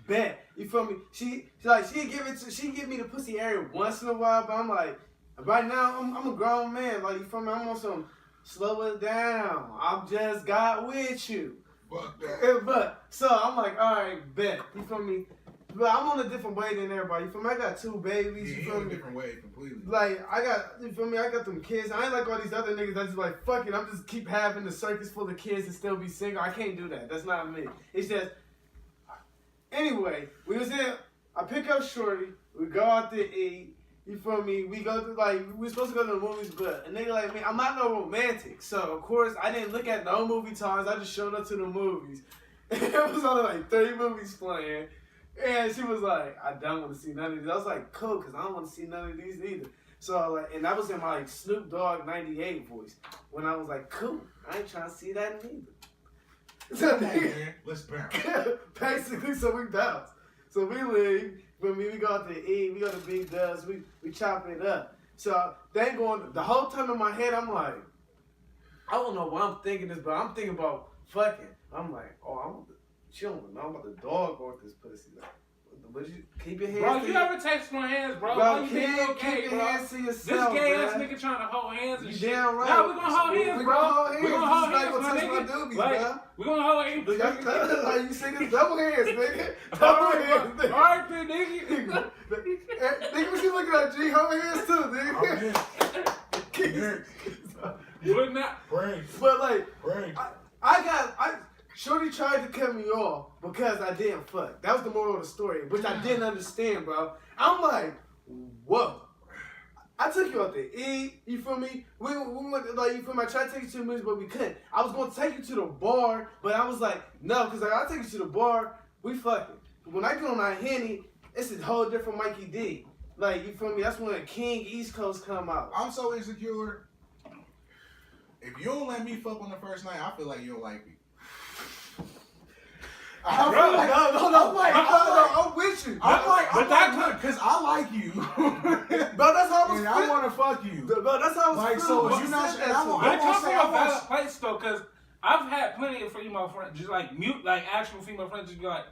bet. You feel me? She give me the pussy area once in a while, but I'm like, right now I'm a grown man. Like, you feel me? I'm on some slow it down. I'm just got with you. Fuck that. But so I'm like, all right, bet. You feel me? But I'm on a different way than everybody. You feel me? I got 2 babies. Yeah, You he feel on a me? different way completely. Like you feel me? I got them kids. I ain't like all these other niggas that's just like, fuck it. I'm just keep having the circus full of kids and still be single. I can't do that. That's not me. It's just. Anyway, we was in. I pick up Shorty. We go out to eat. You feel me? We go to we supposed to go to the movies, but a nigga like me, I'm not no romantic. So of course I didn't look at no movie times. I just showed up to the movies. It was only like 30 movies playing. And she was like, I don't want to see none of these. I was like, cool, because I don't want to see none of these either. So, and that was in my Snoop Dogg 98 voice. When I was like, cool, I ain't trying to see that neither. So, Come on, man. Let's bounce. basically, so we bounce. So we leave. When we go out to eat, we go to Big Dubs, we chop it up. So they going, the whole time in my head, I'm like, I don't know why I'm thinking this, but I'm thinking about fucking. I'm like, she don't know about the dog or this pussy. Like, would you keep your hands Bro, to you your- never text my hands, bro. Bro, Why you think keep okay, your bro? hands to This yourself, gay ass bruh. nigga trying to hold hands and You shit. damn right. Nah, we gonna hold hands, We bro. gonna hold We gonna hands. hold This is hands, like my gonna touch nigga. my doobies, Like, bruh. we gonna hold hands. Like you say this double hands, nigga. All Double right, hands, bro. nigga. All right, then, nigga. Nigga, what you looking at, G? Hold hands too, I'm nigga. in. Here. But not. Break. But like, Break. Shorty tried to cut me off because I didn't fuck. That was the moral of the story, which I didn't understand, bro. I'm like, whoa. I took you out to eat, you feel me? We went, like, you feel me? I tried to take you to the movies, but we couldn't. I was going to take you to the bar, but I was like, no, because like, I'll take you to the bar, we fucking. When I get on that Henny, it's a whole different Mikey D. Like, you feel me? That's when King East Coast come out. I'm so insecure. If you don't let me fuck on the first night, I feel like you don't like me. I feel Bro, like, I'm with you. But that because I like you. Bro, that's how I was And I want to fuck you. Bro, that's how I was Like, feeling. so when you you not- said that and I to want- me. I come say from I a valid want- place though, cause I've had plenty of female friends, just like mute, like actual female friends, just be like,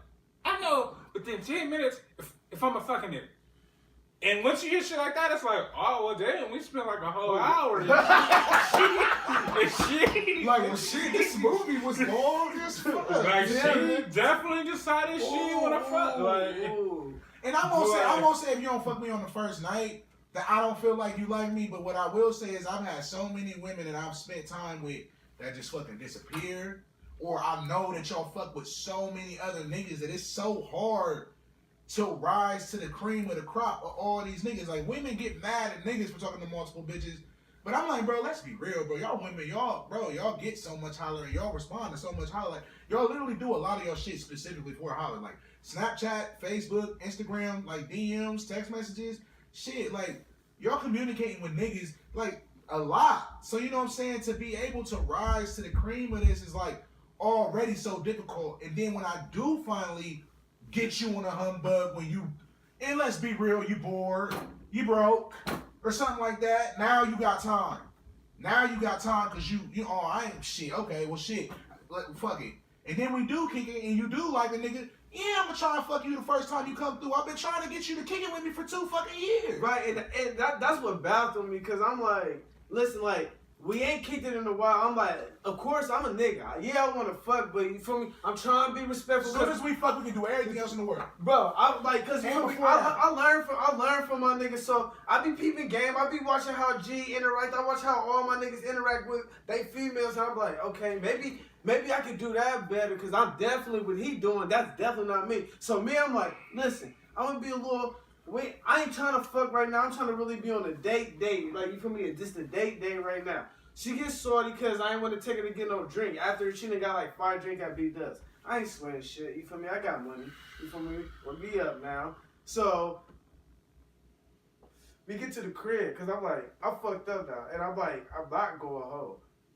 I know within 10 minutes if I'm a fucking it. And once you hear shit like that, it's like, oh well, damn, we spent like a whole hour. And shit. Like, well, shit, this movie was long as fuck. Like Yeah, she man. definitely decided she didn't want to fuck. Like, Ooh. And I won't say if you don't fuck me on the first night that I don't feel like you like me. But what I will say is I've had so many women that I've spent time with that just fucking disappeared, or I know that y'all fuck with so many other niggas that it's so hard to rise to the cream of the crop of all these niggas. Like, women get mad at niggas for talking to multiple bitches. But I'm like, bro, let's be real, bro. Y'all women, y'all get so much holler and y'all respond to so much holler. Like, y'all literally do a lot of your shit specifically for a holler. Like, Snapchat, Facebook, Instagram, like DMs, text messages, shit. Like, y'all communicating with niggas, like, a lot. So, you know what I'm saying? To be able to rise to the cream of this is, like, already so difficult. And then when I do finally get you on a humbug and let's be real, you bored, you broke, or something like that. Now you got time. Now you got time because I ain't shit. Okay, well shit, fuck it. And then we do kick it, and you do like a nigga. Yeah, I'm gonna try and fuck you the first time you come through. I've been trying to get you to kick it with me for 2 fucking years. Right, and that's what baffled me because I'm like, listen, like we ain't kicked it in a while. I'm like, of course, I'm a nigga. Yeah, I want to fuck, but you feel me? I'm trying to be respectful. As soon as we fuck, we can do everything else in the world. Bro, I like, cause you And feel me? before I learned from my niggas. So I be peeping game. I be watching how G interact. I watch how all my niggas interact with they females. And I'm like, okay, maybe I could do that better. Cause I'm definitely what he doing. That's definitely not me. So me, I'm like, listen, I'm gonna be a little. Wait, I ain't trying to fuck right now. I'm trying to really be on a date. Like, you feel me? Just a date right now. She gets salty because I ain't want to take her to get no drink. After she done got like 5 drinks at B-Dubs. I ain't sweating shit. You feel me? I got money. You feel me? We'll be up now. So, we get to the crib because I'm like, I fucked up now. And I'm like, I'm not going home.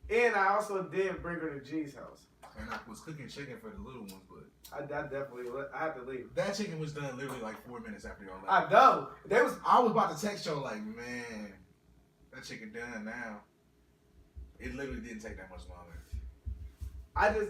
And I also did bring her to G's house. And I was cooking chicken for the little ones, but I definitely, I had to leave. that chicken was done literally like 4 minutes after y'all left. I know. I was about to text y'all like, man, that chicken done now. It literally didn't take that much longer.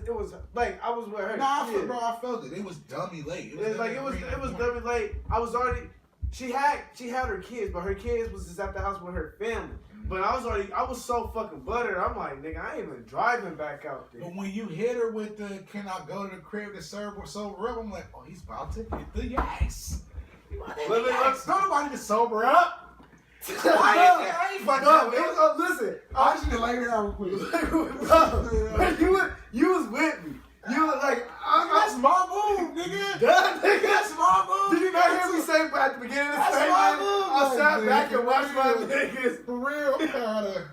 It was like, I was with her. Nah, I felt it. It was dummy late. It was dummy late. I was already, she had her kids, but her kids was just at the house with her family. But I was so fucking buttered. I'm like, nigga, I ain't even driving back out there. But when you hit her with the, can I go to the crib to serve or sober up? I'm like, oh, he's about to hit the yas. Don't nobody to sober up. I ain't fucking up. Listen, I just need to lay down real quick. bro, you was with me. You was like, That's my move, nigga. That's my move. Did you not hear me say at the beginning of the That's statement? my move. I sat back and watched my For real. niggas. For real.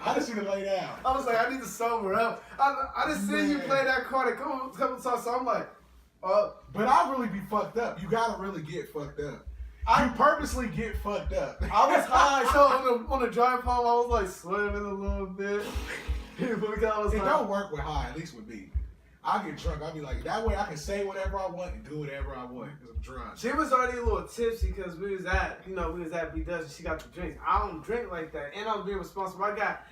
I just need to lay down. I was like, I need to sober up. I just seen you Man. play that card a couple times, so I'm like, But I really be fucked up. You gotta really get fucked up. I purposely get fucked up. I was high, so on the drive home, I was like swimming a little bit. It don't work with high, at least with me. I get drunk. I'll be like, that way I can say whatever I want and do whatever I want because I'm drunk. She was already a little tipsy because we was at B-Dubs and she got the drinks. I don't drink like that, and I'm being responsible. I got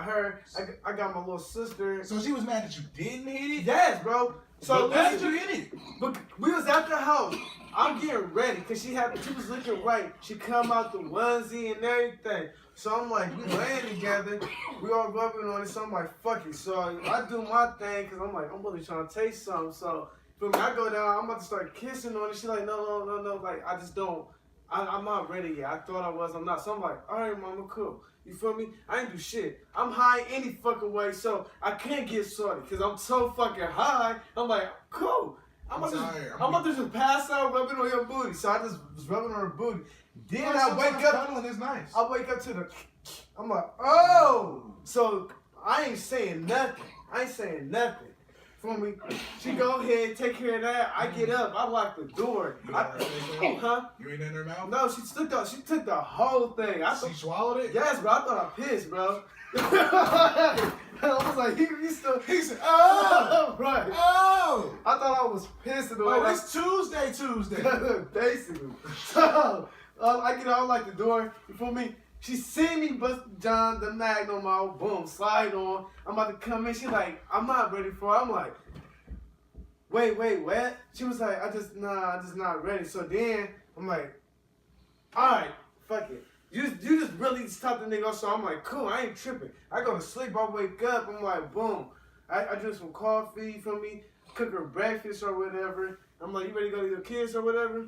her. I got my little sister. So she was mad that you didn't hit it? Yes, bro. So But how did listen, you hit it? but we was at the house. I'm getting ready because she was looking right. She come out the onesie and everything. So I'm like, we laying together. We all rubbing on it. So I'm like, fuck it. So I do my thing because I'm like, I'm really trying to taste something. So feel me, I go down. I'm about to start kissing on it. She's like, no. Like, I just don't. I'm not ready yet. I thought I was. I'm not. So I'm like, all right, mama, cool. You feel me? I ain't do shit. I'm high any fucking way, so I can't get sorry because I'm so fucking high. I'm like, cool. I'm about to just pass out rubbing on your booty. So I just was rubbing on her booty. Then I wake up. Cuddling is nice. I wake up to the. I'm like, oh. So I ain't saying nothing. For me, she go ahead, take care of that. I get up, I lock the door. You ain't in her mouth? No, she took the whole thing. She swallowed it? Yes, bro. I thought I pissed, bro. I was like, he still. He said, oh! Right. Oh! I thought I was pissed in the way. Oh, it's Tuesday. Basically. So, I get out like the door. You feel me? She see me bust John the Magnum out. Boom, slide on. I'm about to come in. She like, I'm not ready for it. I'm like, wait, what? She was like, I'm just not ready. So then I'm like, all right, fuck it. You just really stop the nigga. So I'm like, cool, I ain't tripping. I go to sleep. I wake up. I'm like, boom. I drink some coffee for me, cook her breakfast or whatever. I'm like, you ready to go to your kids or whatever?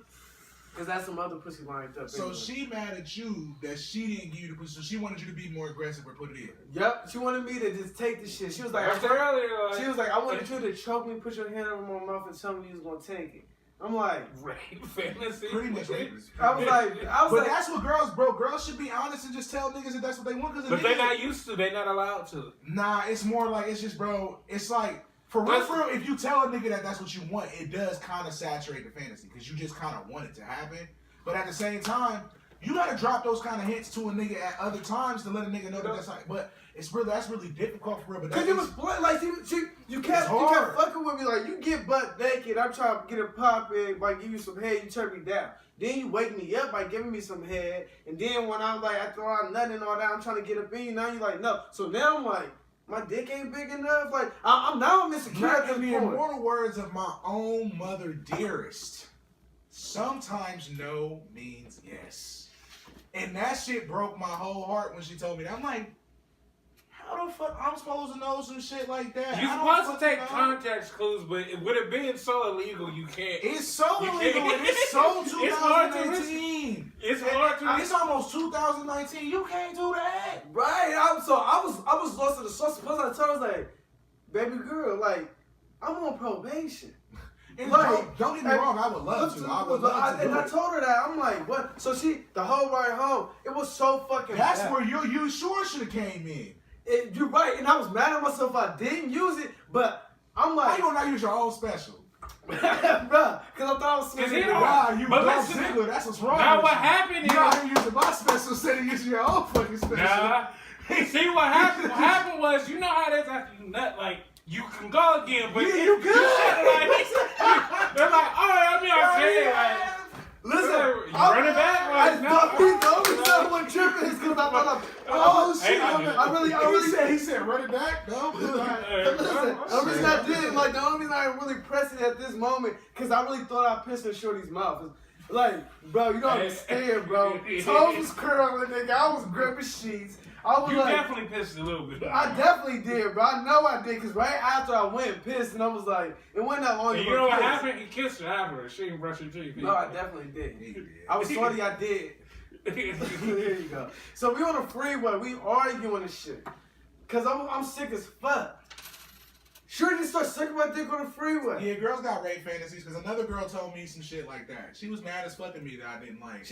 Because that's some other pussy lined up. So anyway. she mad at you that she didn't give you the pussy, so she wanted you to be more aggressive or put it in. Yep, she wanted me to just take the shit. She was like, I said earlier, she was like, I wanted you to choke me, put your hand over my mouth, and tell me you was gonna take it. I'm like, rape fantasy. Pretty much rape. I was But like, that's what girls, bro. Girls should be honest and just tell niggas that that's what they want. But they're not used to. They're not allowed to. Nah, it's more like, it's just, bro, it's like, for real, if you tell a nigga that that's what you want, it does kind of saturate the fantasy because you just kind of want it to happen. But at the same time, you gotta drop those kind of hints to a nigga at other times to let a nigga know that that's like. But that's really difficult for real. But cause it was blunt, like you kept fucking with me, like you get butt naked. I'm trying to get it popping, by give you some head, you turn me down. Then you wake me up by giving me some head, and then when I'm like after all nothing and all that, I'm trying to get up in you. Now you like no. So now I'm like, my dick ain't big enough. Like I'm now insecure at this in the point. immortal words of my own mother, dearest. Sometimes no means yes. And that shit broke my whole heart when she told me that. I'm like, how the fuck I'm supposed to know some shit like that? You're I don't supposed to take fucking know. context clues, but with it being so illegal, you can't. It's so You illegal. can't- It's so It's hard to 2019. It's hard to. It's almost 2019. You can't do that. Right. I was lost in the sauce. Plus, I told her, like, baby girl, like, I'm on probation. And Like, don't get me wrong. I would love to. I would love to. And do I it. told her that. I'm like, what? So the whole ride home, it was so fucking That's bad. where you sure should have came in. You're right. And I was mad at myself I didn't use it, but I'm Why like, you gonna not use your own special? bruh, because I thought I was Cause swinging he it don't- around. Wow, you But Dolph listen, Ziggler. That's what's wrong. Now with what you. happened You out is, here using my special instead of using your own fucking special. nah. See what happened? What happened was, you know how it is after you nut, like you can go again, but Yeah, you good. they're like, all right, I mean, I'm saying, like. Listen, You running back? Like, no. The only reason I wasn't tripping is because I thought Oh shit! Hey, I really He said run it back. No. Listen, the reason I did, like, the only reason I really pressed it at this moment, because I really thought I pissed in Shorty's mouth. Like, bro, you don't understand, bro. Toes was curling, nigga. I was gripping sheets. I was You like, definitely pissed a little bit. I definitely did, bro. I know I did, because right after I went pissed, and I was like, it wasn't that long And ago. you know what pissed. happened? He kissed her afterwards. She didn't brush her teeth. No, I definitely did. I was sorry I did. There you go. So we on the freeway, we arguing and shit. Cause I'm sick as fuck. Sure didn't start sucking my dick on the freeway. Yeah, girls got rape fantasies because another girl told me some shit like that. She was mad as fuck at me that I didn't like.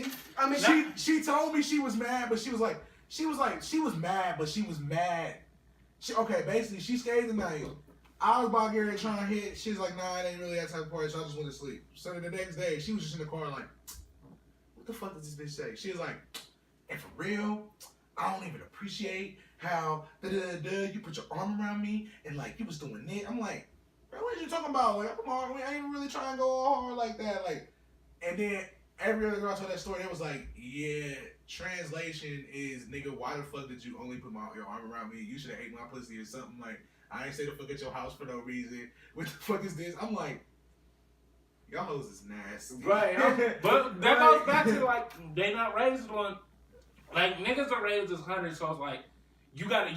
She told me she was mad, but she was mad, but she was mad. Basically she stayed the night. I was about to get ready trying to hit. She's like, nah, it ain't really that type of party, so I just went to sleep. So the next day, she was just in the car like, what the fuck does this bitch say? She was like, and for real, I don't even appreciate how you put your arm around me and like you was doing it. I'm like, bro, what are you talking about? Like, come on, I ain't really trying to go all hard like that. Like, and then every other girl told that story. It was like, yeah, translation is, nigga, why the fuck did you only put your arm around me? You should have ate my pussy or something. Like, I ain't say the fuck at your house for no reason. What the fuck is this? I'm like, y'all hoes is nasty. Right. But that goes back to like they not raised on like niggas are raised as hunters, so it's like you gotta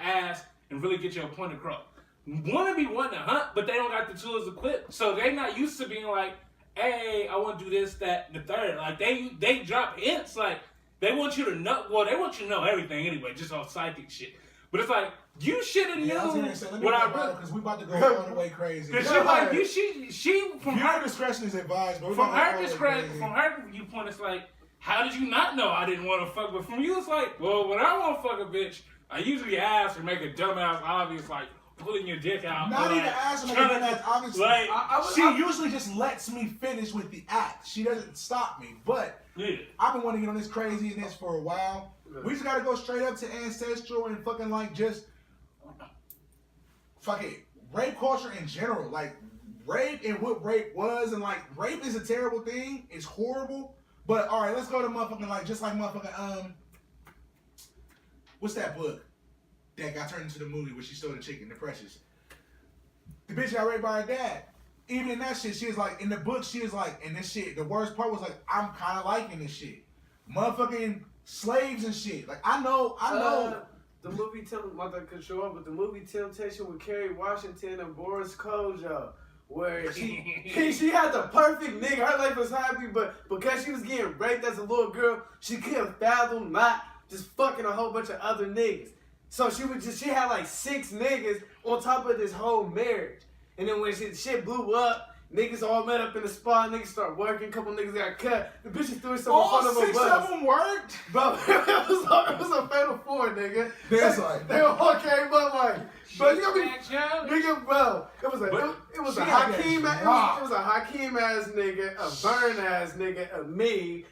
ask and really get your point across. Wanna be wanting to hunt, but they don't got the tools equipped, so they not used to being like, hey, I want to do this, that, and the third. Like they drop hints, like they want you to know. Well, they want you to know everything anyway, just all psychic shit. But it's like you should have Yeah, I was known gonna say, let me what I talk about it really. because we about to go all the way crazy. Cause Yeah. she from Your her discretion is advised, but from her viewpoint, it's like, how did you not know I didn't want to fuck? But from you, it's like, well, when I want to fuck a bitch, I usually ask or make a dumbass obvious, like pulling your dick out. Not or, even like, asking trying me to- that. Obviously, like, she usually just lets me finish with the act. She doesn't stop me. But yeah. I've been wanting to get on this craziness for a while. We just gotta go straight up to ancestral and fucking like just fuck it, rape culture in general. Like rape and what rape was, and like rape is a terrible thing. It's horrible. But all right, let's go to motherfucking like just like motherfucking what's that book that got turned into the movie where she stole the chicken, The Precious? The bitch got raped by her dad. Even in that shit, she was like, in the book, she was like, and this shit, the worst part was like, I'm kind of liking this shit. Motherfucking slaves and shit. Like, I know. The movie but the movie Temptation with Kerry Washington and Boris Kodjoe, where she had the perfect nigga. Her life was happy, but because she was getting raped as a little girl, she couldn't fathom not just fucking a whole bunch of other niggas. So she had like 6 niggas on top of this whole marriage. And then when shit blew up, niggas all met up in the spot, niggas start working, couple niggas got cut. The bitches threw herself in front of a bus. All 6 of them worked? Bro, it was a fatal 4, nigga. That's like, They all came up like, bro, you know Jack Jones. nigga, bro. It was she a got Hakeem, that it drop. was a Hakeem ass nigga, a Burn ass nigga, a me.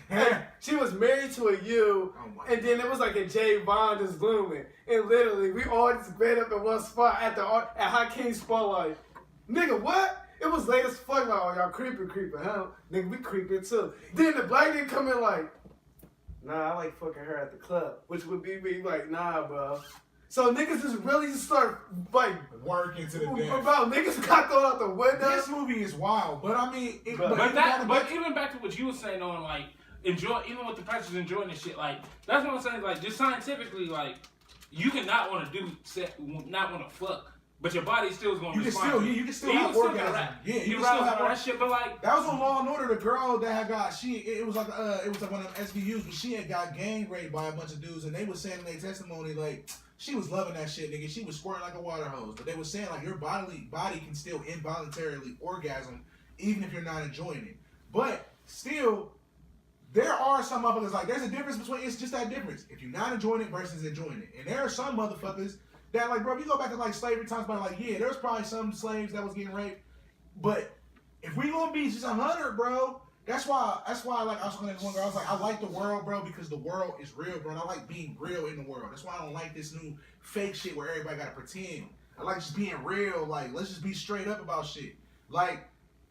And she was married to a you, Oh my and then it was like a J Bond just looming. And literally, we all just bed up in one spot at Hakeem's spot, like, nigga, what? It was late as fuck, like, oh, y'all creeping, huh? Nigga, we creeping too. Then the black nigga come in like, nah, I like fucking her at the club, which would be me like, nah, bro. So niggas just really just start like working to the bro, death. niggas got thrown out the window. This movie is wild, but I mean, But even back to what you were saying on like enjoy, even with the pressures enjoying this shit, like that's what I'm saying. Like just scientifically, like you can not want to not want to fuck, but your body still is going to respond. You can still have orgasm. Yeah, you can still have that shit, but like that was on Law and Order. The girl that had got it was like one of them SVUs, but she had got gang raped by a bunch of dudes, and they were saying in their testimony like she was loving that shit, nigga. She was squirting like a water hose, but they were saying like your body can still involuntarily orgasm even if you're not enjoying it, but still. There are some motherfuckers, like, there's a difference between, it's just that difference. If you're not enjoying it versus enjoying it. And there are some motherfuckers that, like, bro, if you go back to, like, slavery times, but, like, yeah, there's probably some slaves that was getting raped. But if we gonna be just 100, bro, that's why, like, I was looking at one girl, I was like, I like the world, bro, because the world is real, bro. And I like being real in the world. That's why I don't like this new fake shit where everybody gotta pretend. I like just being real. Like, let's just be straight up about shit. Like,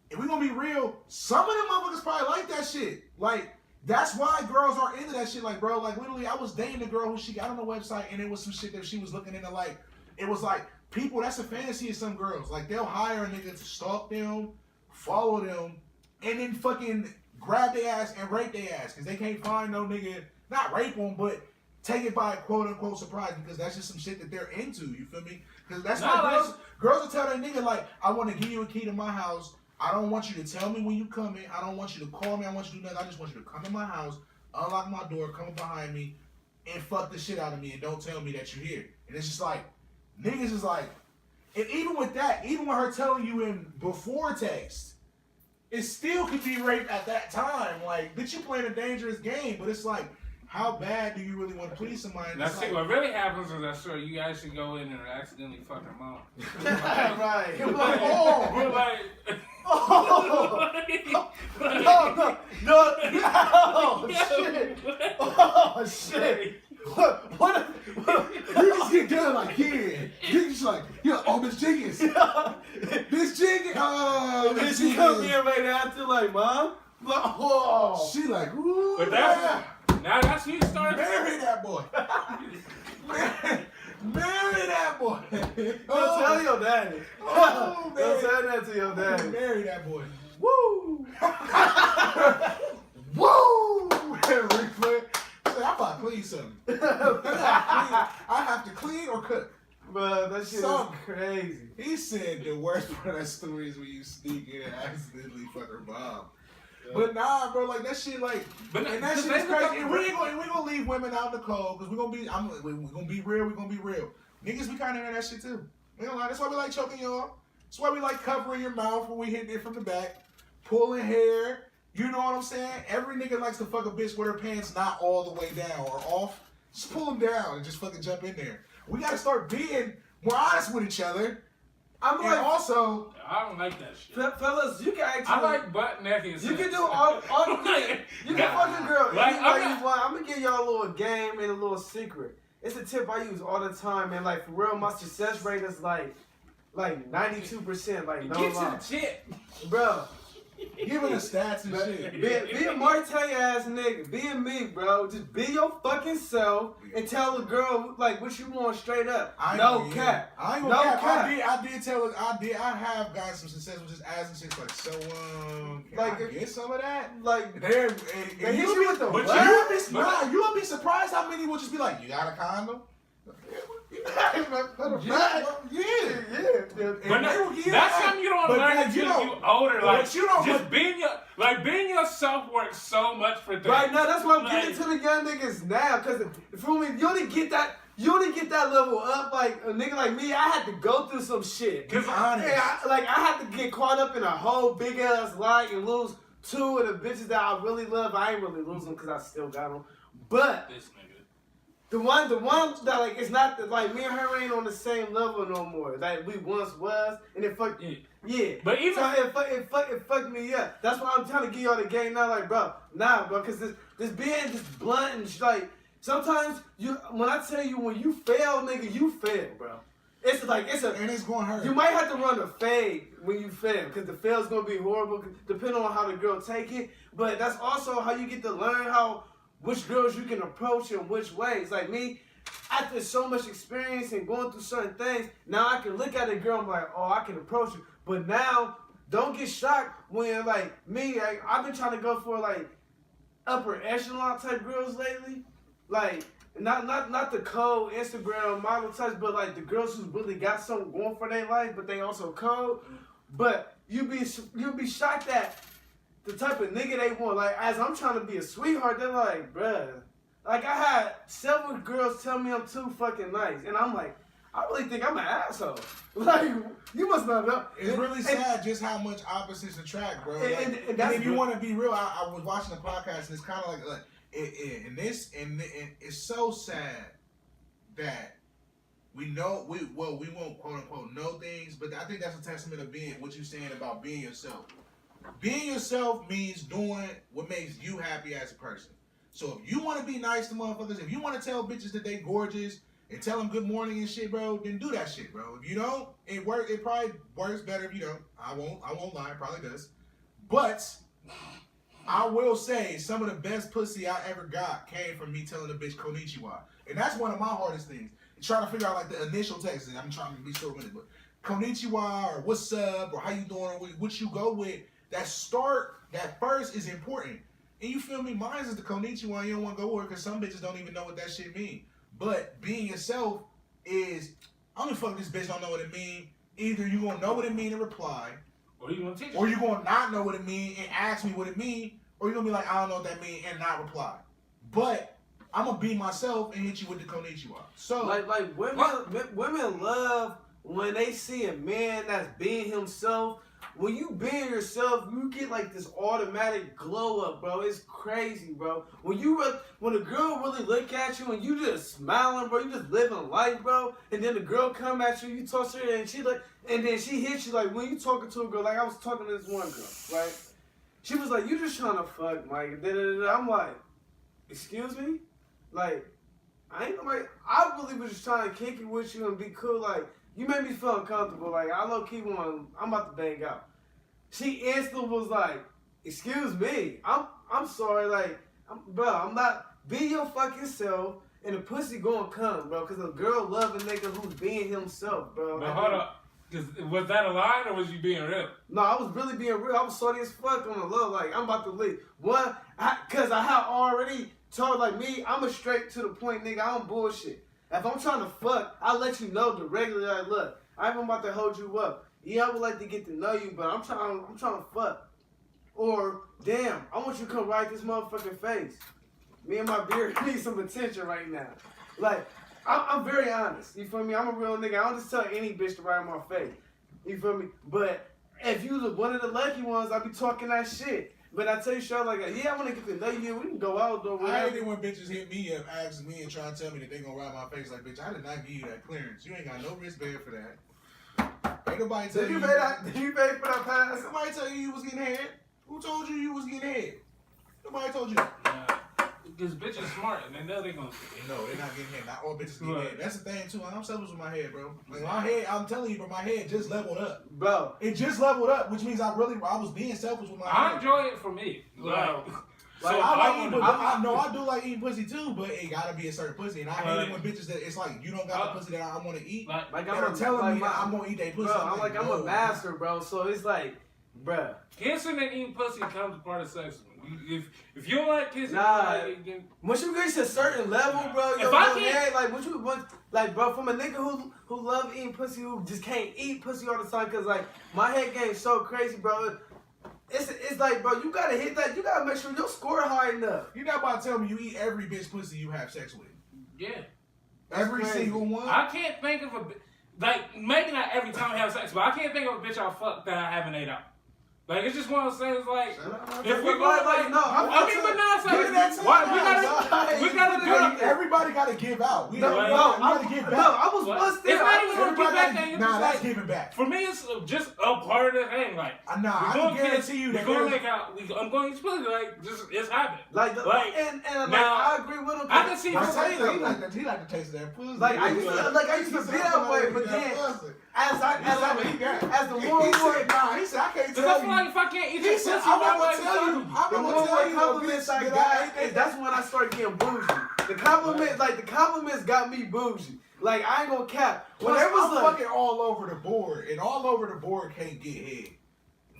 if we gonna be real, some of them motherfuckers probably like that shit. Like, that's why girls are into that shit. Like, bro, like, literally, I was dating a girl who she got on the website, and it was some shit that she was looking into, like, it was like, people, that's a fantasy of some girls. Like, they'll hire a nigga to stalk them, follow them, and then fucking grab their ass and rape their ass, because they can't find no nigga, not rape them, but take it by quote-unquote surprise, because that's just some shit that they're into, you feel me? Because that's how girls will tell their nigga, like, I want to give you a key to my house. I don't want you to tell me when you come in. I don't want you to call me. I want you to do nothing. I just want you to come in my house, unlock my door, come up behind me, and fuck the shit out of me and don't tell me that you're here. And it's just like, niggas is like, and even with that, even with her telling you in before text, it still could be rape at that time. Like, bitch, you playing a dangerous game, but it's like, how bad do you really want to please somebody? Now, see, what really happens is that, sure, you actually go in and accidentally fuck her mom. Right. You're like, oh, You're like, oh, no, shit. Oh, shit. What? you just get done like, yeah. You just like, yeah, oh, Miss Jenkins. Miss Jenkins. Oh, And Miss she comes Jenkins. in right after, like, Mom? Like, oh. She like, ooh, but now that's when you start. marry that boy. marry that boy. Don't tell your daddy. Oh, Don't man. tell that to your daddy. Marry that boy. Woo! Woo! Ric Flair. Say, I'm about to clean something. I have to clean or cook. Bro, that shit So- is crazy. He said the worst part of that story is when you sneak in and accidentally fuck her mom. But nah, bro, like that shit, like, But and that shit is crazy. And we gonna leave women out in the cold because we're gonna be real. We're gonna be real. Niggas, we kind of hear that shit too. We don't lie. That's why we like choking y'all. That's why we like covering your mouth when we hit it from the back, pulling hair. You know what I'm saying? Every nigga likes to fuck a bitch with her pants not all the way down or off. Just pull them down and just fucking jump in there. We gotta start being more honest with each other. I'm And like, also, I don't like that shit. fellas, you can actually. I like butt naked. You can do all you can fuck a girl Like, any way you want. I'm gonna give y'all a little game and a little secret. It's a tip I use all the time, man. Like, for real, my success rate is like 92%. Like, no Get lie. to the shit. Bro, giving the stats and shit. be a Marte ass nigga. Be me, bro. Just be your fucking self and tell a girl like what you want straight up. No cap. I ain't No gonna cap. cap. I have gotten some success with just asking chicks like, so can Like, I get some of that? Like, There, they hit you with the but what? you'll be surprised how many will just be like, you got a condom? Yeah. But that's something you don't learn until you older. Like, being yourself works so much for things. Right now, that's what I'm Like- getting to the young niggas now. Cause for me, you only get that level up. Like a nigga like me, I had to go through some shit. Be honest. I had to get caught up in a whole big ass lie and lose two of the bitches that I really love. I ain't really lose them because I still got them. But This nigga. the one that like it's not that like me and her ain't on the same level no more. Like we once was, and it fucked. Yeah. But even So it fucked me up. That's why I'm trying to give y'all the game now. Like, bro, because this being just blunt and like sometimes when I tell you when you fail, nigga, you fail, bro. It's And it's gonna hurt. you might have to run a fade when you fail because the fail's gonna be horrible depending on how the girl take it. But that's also how you get to learn which girls you can approach in which ways. Like me, after so much experience and going through certain things, now I can look at a girl and be like, oh, I can approach her. But now, don't get shocked when, like, me, I've been trying to go for, like, upper echelon type girls lately. Like, not the cold Instagram model types, but like the girls who really got something going for their life, but they also cold. But you'll be shocked at the type of nigga they want. Like as I'm trying to be a sweetheart, they're like, bruh. Like I had several girls tell me I'm too fucking nice, and I'm like, I really think I'm an asshole. Like you must not know. It's really sad just how much opposites attract, bro. Like, and and that's if you good. want to be real, I was watching the podcast, and it's kind of like and it's so sad that we know we won't quote unquote know things, but I think that's a testament of being what you're saying about being yourself. Being yourself means doing what makes you happy as a person. So if you want to be nice to motherfuckers, if you want to tell bitches that they gorgeous and tell them good morning and shit, bro, then do that shit, bro. If you don't, it probably works better if you don't. I won't lie, it probably does. But I will say some of the best pussy I ever got came from me telling a bitch konnichiwa. And that's one of my hardest things. Trying to figure out like the initial text. I'm trying to be sure with it, but konnichiwa or what's up or how you doing or what you go with. That first is important. And you feel me? Mine is the konnichiwa. You don't want to go with it because some bitches don't even know what that shit mean. But being yourself is, I don't give a fuck if this bitch don't know what it mean. Either you gonna know what it mean and reply, Or you gonna teach or you gonna not know what it mean and ask me what it mean, or you gonna be like, I don't know what that mean and not reply. But I'm gonna be myself and hit you with the konnichiwa. So like women love when they see a man that's being himself. When you being yourself, you get like this automatic glow up, bro. It's crazy, bro. When a girl really look at you and you just smiling, bro, you just living life, bro. And then the girl come at you, you talk to her, and then she hits you like when you talking to a girl. Like I was talking to this one girl, right? She was like, "You just trying to fuck, Mike." I'm like, "Excuse me?" Like, I really was just trying to kick it with you and be cool. Like, you made me feel uncomfortable. Like, I low-key I'm about to bang out. She instantly was like, excuse me. I'm sorry. Like, I'm not, be your fucking self and the pussy gonna come, bro. Because a girl love a nigga who's being himself, bro. But hold up. Was that a lie or was you being real? No, I was really being real. I was salty as fuck on the low. Like, I'm about to leave. Because I had already told, like, me, I'm a straight to the point nigga. I don't bullshit. If I'm trying to fuck, I'll let you know directly. Like, look, I ain't about to hold you up. Yeah, I would like to get to know you, but I'm trying to fuck. Or, damn, I want you to come right this motherfucking face. Me and my beard need some attention right now. Like, I'm very honest. You feel me? I'm a real nigga. I don't just tell any bitch to ride in my face. You feel me? But if you was one of the lucky ones, I be talking that shit. But I tell you straight like, yeah, I want to get to know you. We can go out though. I hate it when bitches hit me up, asking me and trying to tell me that they gonna ride my face. Like, bitch, I did not give you that clearance. You ain't got no wristband for that. Ain't nobody tell Did you. you pay that? Did you pay for that pass? Somebody tell you was getting head. Who told you was getting head? Nobody told you that. Yeah. Because bitches smart and they know they gonna No, they're not getting head. Not all bitches get head. That's the thing too. I'm selfish with my head, bro. Like my head, I'm telling you, bro, my head just leveled up. Bro. It just leveled up, which means I was being selfish with my I head. enjoy it for me. Bro. Like, So I wanna- I do like eating pussy too, but it gotta be a certain pussy. And I hate it when bitches that it's like you don't got the pussy that I want to eat. Like, Like They're telling me that I'm gonna eat that pussy. Bro, I'm no. a master, bro. So it's like, bro. kissing and eating pussy becomes part of sex. If you don't like kissing, Nah. then Once you get to a certain level, bro, If I can't- head, like like bro, from a nigga who love eating pussy, who just can't eat pussy all the time, cause like my head game's so crazy, bro. It's like, bro, you gotta hit that. You gotta make sure your score high enough. You're not about to tell me you eat every bitch pussy you have sex with. yeah. Every crazy. single one. I can't think of like maybe not every time I have sex, but I can't think of a bitch I fucked that I haven't ate out. Like it's just one of those things. Like if we go like no, I mean, but no, it's Give it that like why, time. we gotta do it. Everybody gotta give out. We No, gotta give back. I was What? once It's there. not even gonna Everybody get back gotta- there. Nah, that's Like, giving back. for me, it's just a part of the thing. Like Nah, I can guarantee you that we're gonna there's- make out. I'm going to explain it. Like just it's happening. Like, Like, and now, I agree with him. I can see I for tell you, he me. like the taste of that pussy. Like I used to be that way, but then as the more and more, nah, he said I can't Because I tell feel you. like if I can't eat He your said, pussy, I'm why not would I gonna tell you. eat I'm the not more gonna tell you a compliments bitch I that got, I ate that. that's when I started getting bougie. The compliments got me bougie. Like I ain't gonna cap. When Plus, there was I'm like, fucking all over the board, and all over the board can't get head.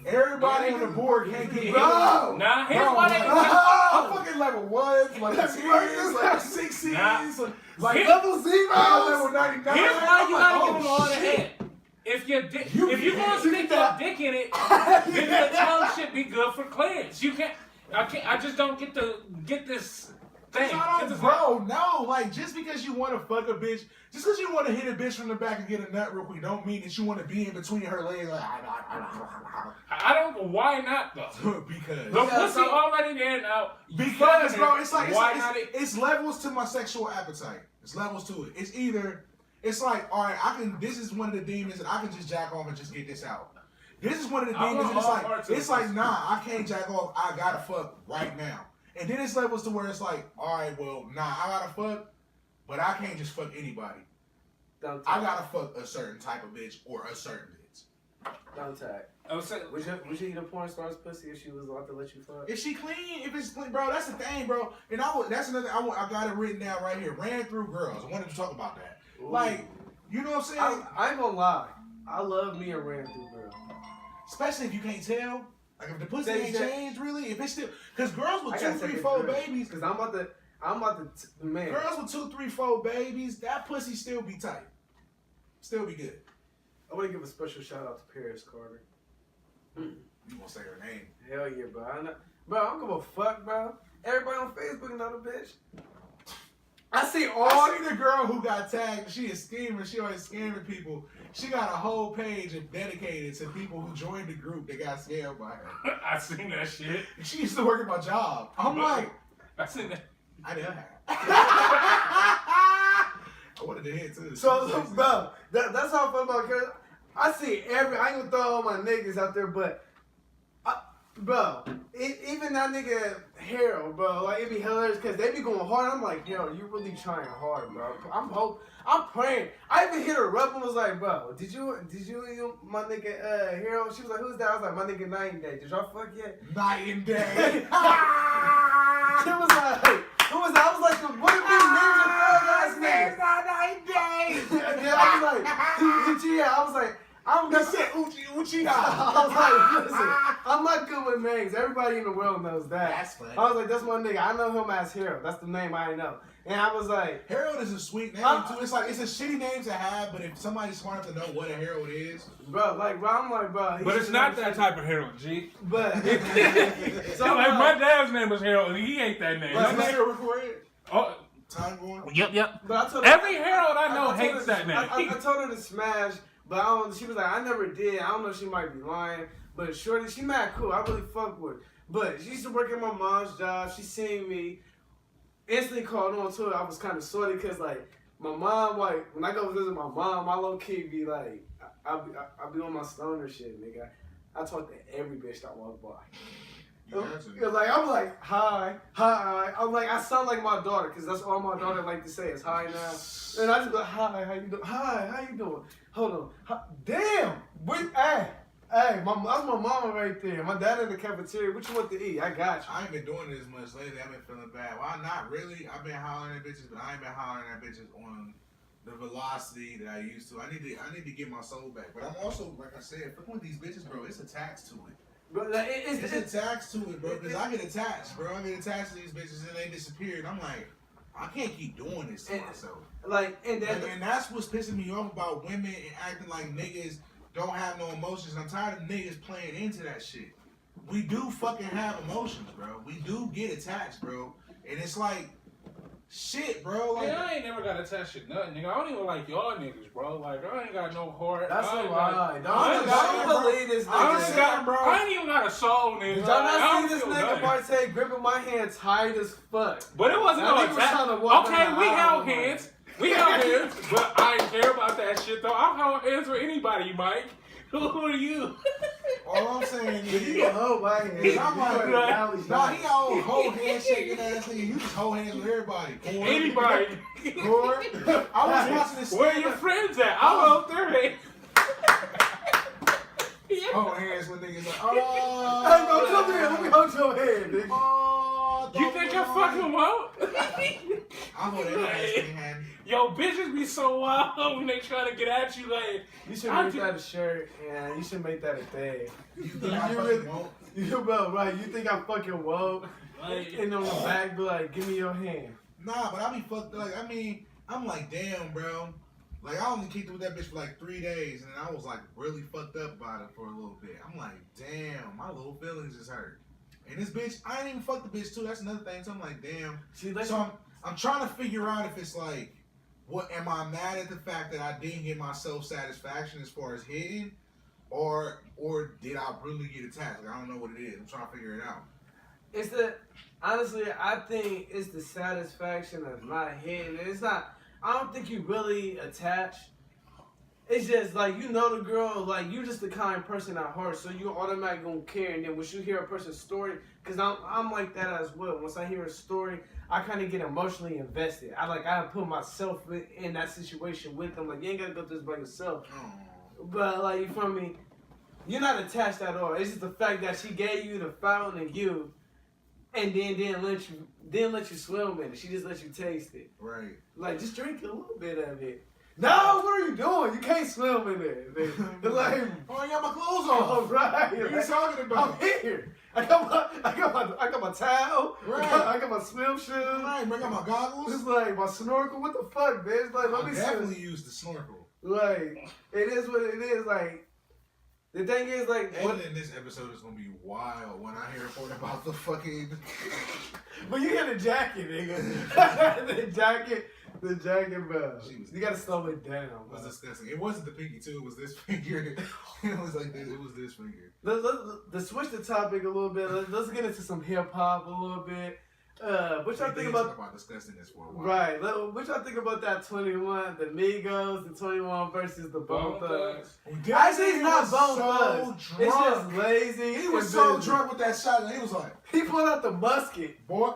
Everybody on the board can't get Bro. Nah, here's Bro, why they. I'm fucking level 1s, like 10s, like 6s, Nah. like Here- level 0s. level 99. Here's why you gotta I'm give like, them all the oh, shit. head. If you're if You you're gonna can stick do your that. dick in it, then the tongue should be good for clearance. You can't. I just don't get this thing. No, It's bro, no. Like, just because you want to fuck a bitch, just because you want to hit a bitch from the back and get a nut real quick, don't mean that you want to be in between her legs. Like, I don't. Why not though? because. The Yeah, pussy so- already there now. You Because, fucking bro, it. it's like why not? it's levels to my sexual appetite. It's levels to it. It's either it's like, all right, I can. This is one of the demons that I can just jack off and just get this out. This is one of the I demons. want It's all like parts of it's it. like nah, I can't jack off. I gotta fuck right now. And then it's levels to where it's like, all right, well, nah, I gotta fuck, but I can't just fuck anybody. Don't I tag. gotta fuck a certain type of bitch or a certain bitch. Don't tag. I was saying, Would you eat a porn star's pussy if she was allowed to let you fuck? If she clean, if it's clean, bro, that's the thing, bro. And that's another. I got it written down right here. Ran through girls. I wanted to talk about that. Ooh. Like, you know what I'm saying? I ain't gonna lie. I love me a ran through girl. Especially if you can't tell. Like if the pussy They ain't said- changed really, if it's still, because girls with I 2, gotta 3, take 4 a drink. babies, Cause I'm about to man. girls with 2, 3, 4 babies, that pussy still be tight, still be good. I want to give a special shout out to Paris Carter. You gonna say her name? Hell yeah, bro. Bro, I don't give a fuck, bro. Everybody on Facebook know the bitch. I see all. I seen the girl who got tagged. She is scheming. She always scamming people. She got a whole page dedicated to people who joined the group that got scammed by her. I seen that shit. She used to work at my job. I'm like, I seen that. I didn't have. I wanted to hit too. So, bro, that's how I feel about Paris. I see I ain't gonna throw all my niggas out there, but, bro, even that nigga Harold, bro, like, it be hilarious because they be going hard. I'm like, Harold, you really trying hard, bro. I'm praying. I even hit her up and was like, bro, did you my nigga Harold? She was like, who's that? I was like, my nigga Night and Day. Did y'all fuck yet? Night and day. She was like, who was that? I was like, what if these names are thug ass niggas? Night and day. And then I was like, yeah, I was like, I'm That's gonna it. Uchi. I was like, listen, I'm not good with names. Everybody in the world knows that. That's funny. I was like, that's my nigga. I know him as Harold. That's the name I know. And I was like, Harold is a sweet name too. It's like it's a shitty name to have, but if somebody's smart enough to know what a Harold is, bro, I'm like, bro. he But it's should not know that type of Harold, G. But So like my dad's name was Harold, and he ain't that name. what's My my name- Harold recorded? oh, Time going. yep. But I told her, Every Harold I know told hates her- that name. I told her to smash, but I don't. She was like, I never did. I don't know if she might be lying, but shorty, she mad cool. I really fuck with her. But she used to work at my mom's job. She seen me. Instantly called on to it. I was kind of sorry because like my mom, like when I go visit my mom, my low key be like, I'll be on my stoner shit, nigga. I talk to every bitch that walk by. You got to. Cause like I'm like hi. I'm like I sound like my daughter because that's all my daughter like to say is hi now. And I just be like hi, how you doing? Hi, how you doing? Hold on. Hi. Damn. Hey, that's my mama right there. My dad in the cafeteria. What you want to eat? I got you. I ain't been doing it as much lately. I've been feeling bad. Well, not really. I've been hollering at bitches, but I ain't been hollering at bitches on the velocity that I used to. I need to get my soul back. But I'm also, like I said, fucking with these bitches, bro. It's attached to it. But like, It's attached to it, bro. Because I get attached, bro. I get attached to these bitches and they disappear. And I'm like, I can't keep doing this to myself. like and then And that's what's pissing me off about women and acting like niggas don't have no emotions. I'm tired of niggas playing into that shit. We do fucking have emotions, bro. We do get attached, bro. And it's like, shit, bro. Like, Yeah, I ain't never got attached to nothing, nigga. I don't even like y'all niggas, bro. Like, I ain't got no heart. that's I a ain't lie. got- Don't believe this I nigga. ain't got, bro. I ain't even got a soul, nigga. Did y'all I not don't see this feel nigga nothing. Partey gripping my hand tight as fuck? But it wasn't That no nigga was trying to attack. walk Okay, down we the aisle held with hands. We held hands, but I ain't care about that shit though. I'll hold hands with anybody, Mike. Who are you? all I'm saying You is, can hold my hand. I'm like, Nah, nah, he got old whole handshaking ass nigga. You just hold hands with everybody. Core. Anybody. Core. I was watching this. Where your friends at? I'll hold their hand. Hold hands with niggas like, Hey, bro, come here. Let me hold your hand, nigga. Oh, You think I fucking won't? I know that ass ain't happy. Yo, bitches be so wild when they try to get at you. Like, You should make that a shirt, and you should make that a thing. You think I You fucking really- won't? You bro, right? You think I'm fucking woke? like And on the back, be like, give me your hand. Nah, but I be fucked. Like, I mean, I'm like, damn, bro. Like, I only kicked it with that bitch for like 3 days, and then I was like really fucked up about it for a little bit. I'm like, damn, my little feelings is hurt. And this bitch, I ain't even fucked the bitch too. That's another thing. So I'm like, damn. So I'm trying to figure out if it's like, what am I mad at the fact that I didn't get my self satisfaction as far as hitting, or did I really get attacked? Like, I don't know what it is. I'm trying to figure it out. It's honestly, I think it's the satisfaction of not hitting. It's not. I don't think you really attached. It's just like you know the girl, like you just the kind person at heart, so you automatically gonna care. And then once you hear a person's story, cause I'm like that as well. Once I hear a story, I kind of get emotionally invested. I put myself in that situation with them. Like you ain't gotta go through this by yourself. Oh. But like you feel me, you're not attached at all. It's just the fact that she gave you the fountain of youth, and then didn't let you swim in it. She just let you taste it. Right. Like just drink a little bit of it. No, what are you doing? You can't swim in it. Like, Oh, I got my clothes all on. right. What are you talking about? I'm here. I got my towel. Right. I got my swim shoes. Right, bring out my goggles. It's like my snorkel. What the fuck, bitch? Like, let I me definitely use the snorkel. Like, it is what it is. Like, the thing is, like, what, Editing this episode is gonna be wild when I hear a report about the fucking. but you hear the jacket, nigga. the jacket, bro. You gotta slow it down. It was Bro. disgusting. It wasn't the pinky too. It was this finger. It was like this. It was this finger. Let's switch the topic a little bit. Let's get into some hip hop a little bit. What y'all think about? disgustingness for a while. Right. What y'all think about that 21, the Migos, the 21 versus the Bone Thugs? Actually, it's not Bone Thugs. It's just lazy. He was and so busy. drunk with that shot, and he was like, He pulled out the musket. "Boy,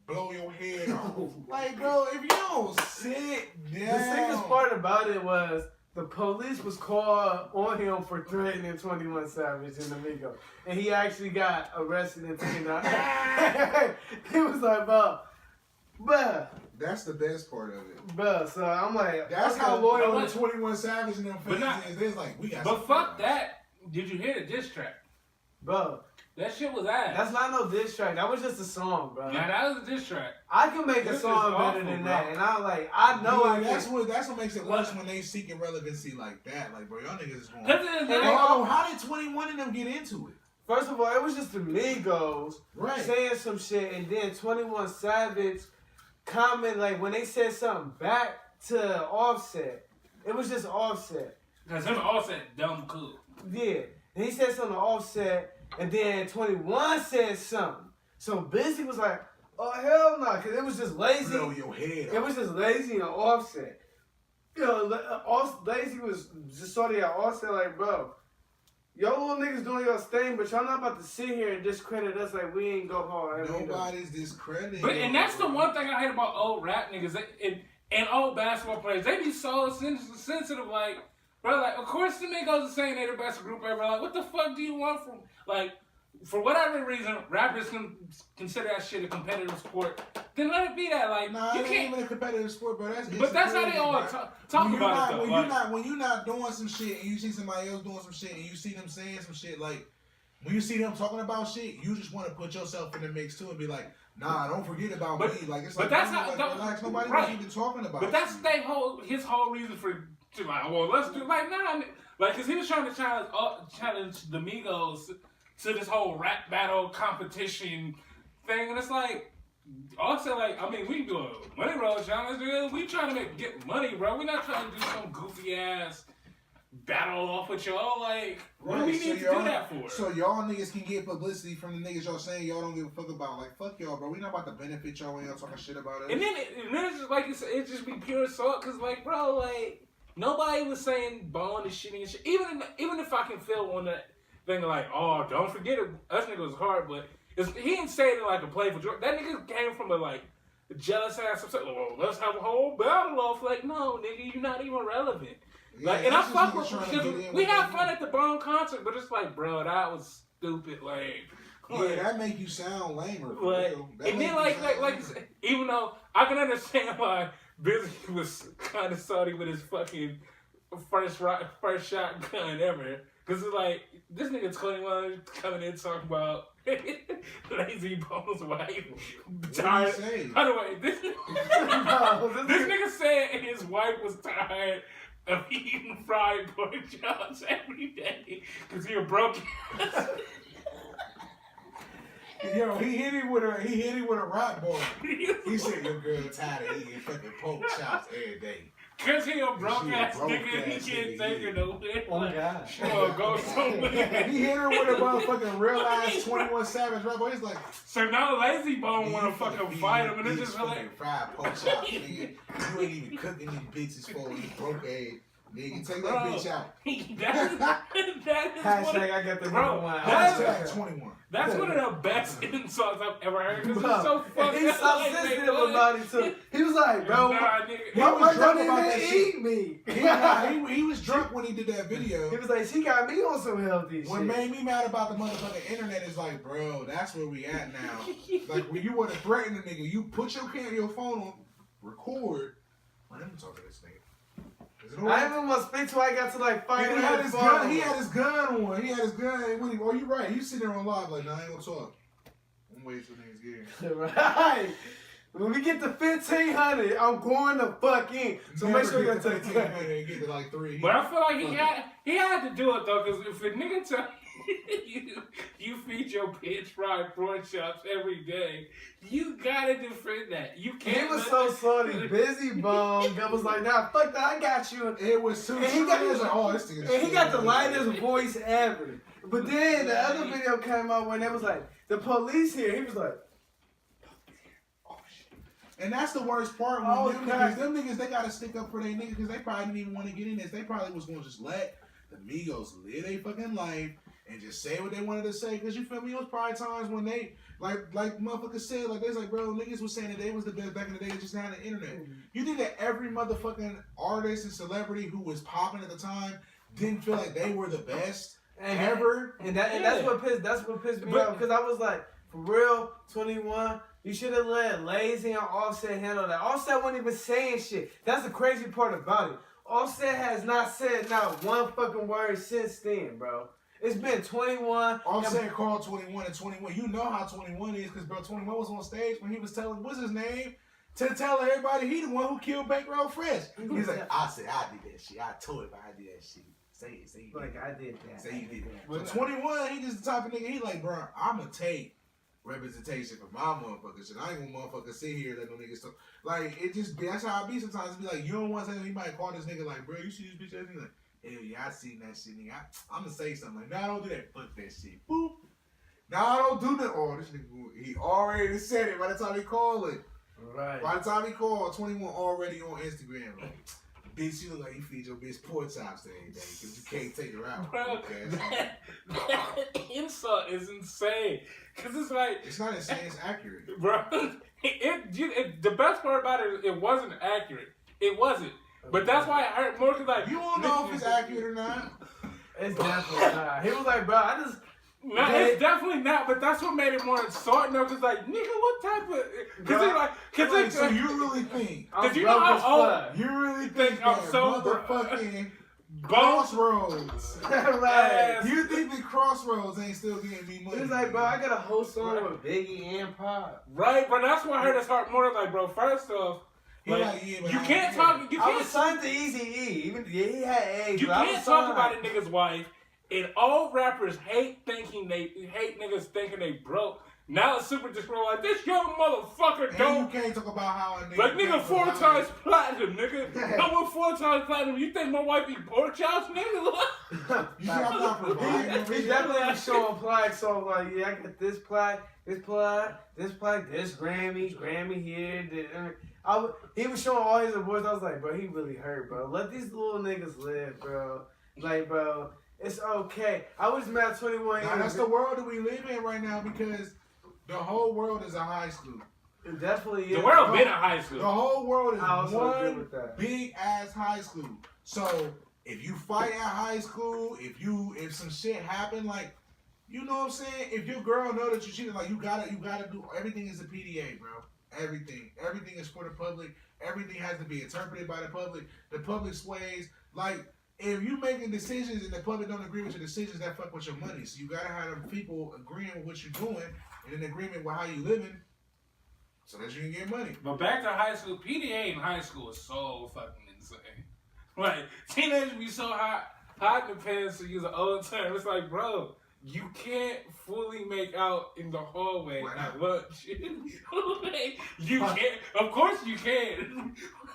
blow your head off." Like, bro, if you don't sit down. The sickest part about it was the police was called on him for threatening 21 Savage and the Migos. And he actually got arrested and taken out. He was like, bruh. That's the best part of it. Bruh, so I'm like, That's okay. how loyal But- the 21 Savage and them But fans not- is. They're like, we got. But some fuck fans. that. Did you hear the diss track? Bro, That shit was ass. that's not no diss track. That was just a song, bro. Nah, that was a diss track. I can make a This is song better awful, than bro. that. And I know I that's can. what makes it worse when they seeking relevancy like that. Like, bro, y'all niggas is going. Cause it's And like, Hold on, how did 21 of them get into it? First of all, it was just the Migos Right. saying some shit, and then 21 Savage comment, like, when they said something back to Offset, it was just Offset. cause him all said dumb cool. Yeah. And he said something to Offset, and then 21 said something. So Busy was like, oh, hell no, because it was just lazy. Blow your head It off. was just lazy and Offset. You know, Lazy was just sort of at Offset, like, bro, y'all little niggas doing your thing, but y'all not about to sit here and discredit us like we ain't go hard. Nobody's discrediting. But and that's the one thing I hate about old rap niggas and old basketball players. They be so sensitive, like, bro, like, of course the Migos are saying they're the best group ever. Like, what the fuck do you want from, like, for whatever reason, rappers can consider that shit a competitive sport. Then let it be that. Like, Nah, you it ain't can't. even a competitive sport, bro. But that's how they all talk when about it, though. Like, when you're not doing some shit and you see somebody else doing some shit and you see them saying some shit, like when you see them talking about shit, you just want to put yourself in the mix too and be like, nah, don't forget about me. Like it's but like, that's dude, how- like, that- relax. Nobody right. was even talking about. But that's shit. his whole reason for to like, well, let's do like nah, like, cause he was trying to challenge the Migos to this whole rap battle competition thing, and it's like, also like, I mean, we do a money roll challenge, dude. We trying to get money, bro. We not trying to do some goofy ass battle off with y'all. Like, what do we need to do that for? So y'all niggas can get publicity from the niggas y'all saying y'all don't give a fuck about. Like, fuck y'all, bro. We not about to benefit y'all when y'all talking shit about us. And then it's just like it just be pure assault, cause like, bro, like nobody was saying Bone is shitty and shit. Even if I can feel on that thing like, oh, don't forget it, us niggas was hard, but he didn't say it in like a playful joke. That nigga came from a like jealous ass. Well, let's have a whole battle off. Like, no, nigga, you're not even relevant. Like, Yeah, and I that's fuck just with niggas trying to because get in we with had that fun shit. at the Bone concert, but it's like, bro, that was stupid. Like, Yeah, that make you sound lamer. For Like, real. That and make then you like sound you lamer. said, even though I can understand why Busy was kind of salty with his fucking first shotgun ever, because it's like this nigga 21 coming in talking about Lazy Bones' wife. Tired. say? By the way, this nigga said his wife was tired of eating fried pork chops every day because he a broken. Yo, he hit him with a rock ball. He said your girl tired of eating fucking pork chops every day. Cause he a broke She a ass broke nigga, he ass can't nigga, take yeah. it nowhere. Oh Like, gosh. sure, go somewhere. He hit her with a motherfucking real ass 21 Savage rock ball. He's like, So now Lazy Bone "Man, wanna you fucking feed fight these him, and it's just bitches like, fucking fried pork chops, nigga. You ain't even cooking these bitches for you broke ass. Nigga, take that Bro. bitch out. that is Hashtag I got the Bro, number one. Hashtag 21. that's one of the best insults I've ever heard. Cause it's so And fucking. he's so sensitive about it too. He was like, bro, Nah, nigga. He my was wife drunk don't about even that shit. eat me. He was drunk when he did that video. He was like, she got me on some healthy What shit. made me mad about the motherfucking internet is like, bro, that's where we at now. Like when you want to threaten a nigga, you put your phone on, record. Man, let me talk to this nigga. Is it all I right? didn't even want to speak till I got to like He 5 had his gun. He had his gun on. He had his gun. And oh, you right. You sitting there on live like, nah, I ain't gonna talk. I'm waiting till niggas get here. Right. When we get to 1,500, I'm going to fuck in. So make sure you get gotta to take 15 and get to like 3. But I feel like he had to do it though, cause if a nigga tell you feed your bitch fried pork chops every day, you gotta defend that. You He can't. was let so that- salty. Busy Bone. God was like, nah, fuck that. I got you. It was too. And he got- he was like, oh, this nigga. And he got the lightest voice ever. But then the other video came out when it was like, the police here. He was like, And that's the worst part. When Oh, them niggas, they gotta stick up for their niggas because they probably didn't even want to get in this. They probably was gonna just let the Migos live their fucking life and just say what they wanted to say. Because you feel me? It was probably times when they, like motherfuckers said, like, they was like, bro, niggas was saying that they was the best back in the day. They just had the internet. You think that every motherfucking artist and celebrity who was popping at the time didn't feel like they were the best ever? and that's what pissed me off because I was like, for real, 21. You should have let Lazy and Offset handle that. Offset wasn't even saying shit. That's the crazy part about it. Offset has not said not one fucking word since then, bro. It's been 21. Offset called 21 and 21. You know how 21 is because, bro, 21 was on stage when he was telling, what's his name? To tell everybody he the one who killed Bankroll Fresh. He's like, I said, I did that shit. I told him I did that shit. Say it. Like, I did that. Say you did that. So 21, he just the type of nigga, he like, bro, I'm going to take representation for my motherfuckers shit. I ain't gonna motherfucker sit here that no niggas talk. Like, it just be, that's how I be sometimes. It be like, you don't want to say that he might call this nigga like, bro, you see this bitch ass nigga? Like, hell yeah, I seen that shit, nigga. I'm gonna say something like, nah, don't do that. Fuck that shit. Boop. Nah, I don't do that. Oh, this nigga, he already said it by the time he called it. Right. By the time he called, 21 already on Instagram. Like, bitch, you look like you feed your bitch pork chops every day because you can't take her out. Bro, Okay? that insult is insane. Cause it's like, It's not insane, it's accurate. bro, the best part about it, it wasn't accurate. It wasn't. But that's why I hurt more. Cause like, You don't know if it's accurate or not. It's definitely not. He was like, bro, I just. No, it's definitely not, but that's what made it more insulting though, cause like, nigga, what type of, cause it's like, cause Wait, it's, so you really think? cause you know how old, You really think I'm that so motherfucking bones, Crossroads? Right. You think the Crossroads ain't still getting me money? He was like, bro, I got a whole song with Biggie and Pop. right, but that's why I hurt his heart more, like, bro, first off, He like, like, yeah, but you I- can't yeah. talk, you I was can't, signed to Eazy-E. Even he had AIDS. you but I can't was talk signed. about a nigga's wife, and all rappers hate niggas thinking they broke. Now it's super disrespectful, like, this young motherfucker And don't. you can't talk about how a nigga. Like, nigga, think 4 about times it. platinum, nigga. I went 4 times platinum. You think my wife eat pork chops, nigga? You see, I'm not providing. over He here. definitely was showing plaques, so like, yeah, I got this plaque, this Grammy here. He was showing all his awards. I was like, bro, he really hurt, bro. Let these little niggas live, bro. Like, bro, it's okay. I was mad 21 Nah, years. that's the world that we live in right now because the whole world is a high school. It definitely is. The world been in high The school. whole world is I also agree one with that. big ass high school. So if you fight at high school, if some shit happen, like You know what I'm saying? If your girl know that you cheated, like you gotta do everything is a PDA, bro. Everything is for the public. Everything has to be interpreted by the public. The public sways. Like if you making decisions and the public don't agree with your decisions, that fuck with your money. So you gotta have them people agreeing with what you're doing and in agreement with how you living, so that you can get money. But back to high school, PDA in high school is so fucking insane. Like teenagers be so hot in the pants to use an old term. It's like, bro, you can't fully make out in the hallway at lunch. You can't. Of course you can.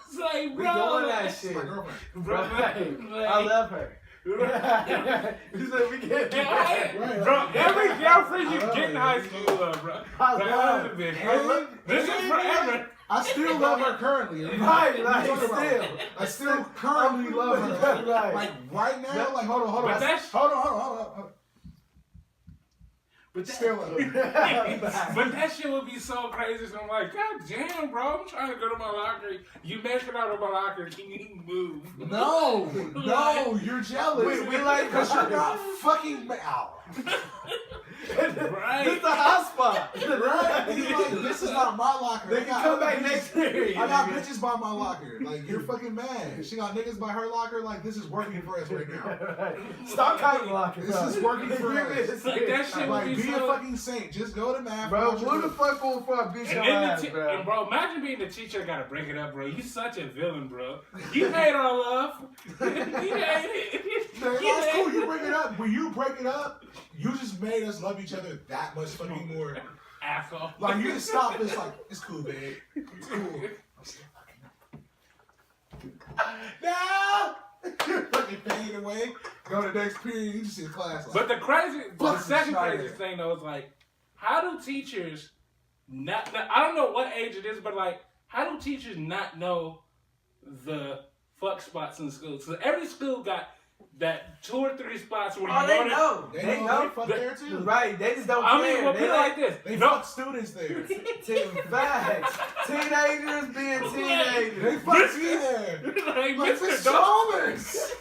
It's like, bro, We doing that That's shit. my girlfriend. bro. I love her. You said we get Right. Bro, every girlfriend you I love get in it. high school, bro. I love Bro, it. this is forever. I still love her currently. Right, like, What you talking still. about? I still currently love her. Right. Like right now, like hold on. But that's- Hold on. But that, Still love her. but that shit would be so crazy. So I'm like, God damn, bro, I'm trying to go to my locker. You make it out of my locker. Can you move? No, you're jealous. We like because you're not fucking out. Right. This is the hot spot. Right? You're like, this is not my locker. They can come back next year. I got bitches by my locker. Like you're fucking mad. She got niggas by her locker. Like this is working for us right now. Stop counting lockers. This is working for us. Like that shit would Like be be a so. fucking saint. Just go to math. Bro, watch your who the book. fuck going for a bitch And your then ass, the bro? and bro, imagine being the teacher that gotta break it up, bro. You such a villain, bro. You hate our love. You hate it. Man, You that's hate cool. You it. break it up. When you break it up, you just made us love each other that much fucking more. Asshole. Like you just stop this. Like it's cool, babe. It's cool. No. Fucking fade away. Go to the next period. You just in class. Like, But the Fuck second Schneider. craziest thing though is like, how do teachers not? I don't know what age it is, but like, how do teachers not know the fuck spots in school? So every school got that 2 or 3 spots where you Oh, they know know. they They know know. they fuck there too. Right, they just don't I care. mean, well, They put it like this. They No, fuck students there. Facts. Teenagers being They teenagers. fuck me there. like, Like Mr. the Dog. Chalmers.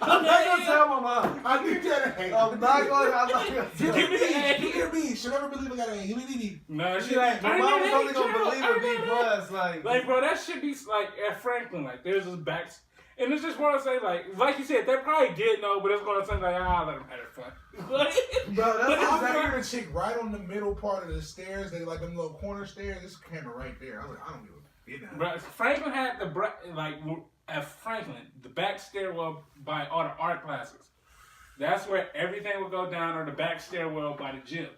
I'm not gonna tell my mom. I need that. I'm not gonna Give me the A. Give me a B. She'll never believe I got an A. Give me the B. No, She like, my mom was only gonna believe a B plus. Like, bro, that should be like at Franklin. Like, there's this back, and it's just want to say, like you said, they probably did know, but it's gonna say like, let them have their fun. Bro, that's I'm exactly. hearing a chick right on the middle part of the stairs. They like them little corner stairs. This camera right there. I was like, I don't give a shit. Bro, Franklin had at Franklin, the back stairwell by all the art classes. That's where everything would go down, or the back stairwell by the gym.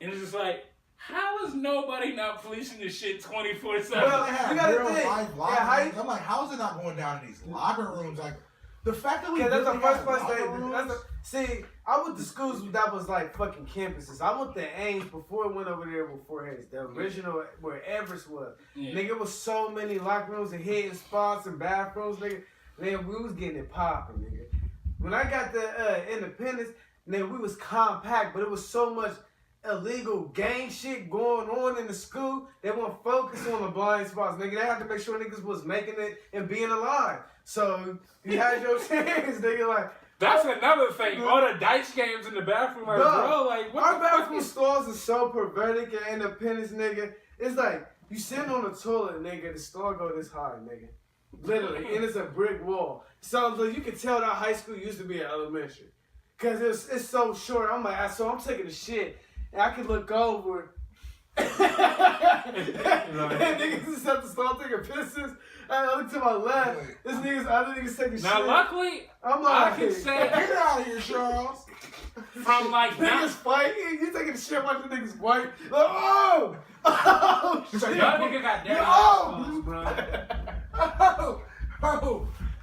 And it's just like, how is nobody not policing this shit 24/7? Well, They have You gotta real think. life Yeah, locker how rooms. I'm like, how is it not going down in these locker rooms? Like, the fact that we Yeah, that's the really first have place locker they. rooms- See, I went to schools that was like fucking campuses. I went to Ames before it went over there before Hayes. The original where Everest was. Yeah. Nigga, it was so many locker rooms and hidden spots and bathrooms, nigga. Man, we was getting it popping, nigga. When I got the Independence, nigga, we was compact, but it was so much illegal gang shit going on in the school. They weren't focused on the blind spots, nigga. They had to make sure niggas was making it and being alive. So you had your chance, nigga. Like, That's another thing. All the dice games in the bathroom, like, Dog, bro, like, what our the fuck bathroom is... stalls are so perverted and Independence, nigga. It's like you sitting on the toilet, nigga. The stall go this high, nigga. Literally, and it's a brick wall. So like, you can tell that high school used to be an elementary, cause it's so short. I'm like, so I'm taking a shit, and I can look over. And niggas just at the stall taking pisses. And I look to my left. This other niggas taking Now, shit. luckily, I'm I like, can say Get out of here, Charles. from like niggas fighting. You taking a shit watching niggas fight. Like, oh! Oh, It's like, shit. y'all nigga got dirty Yo! assholes, bro.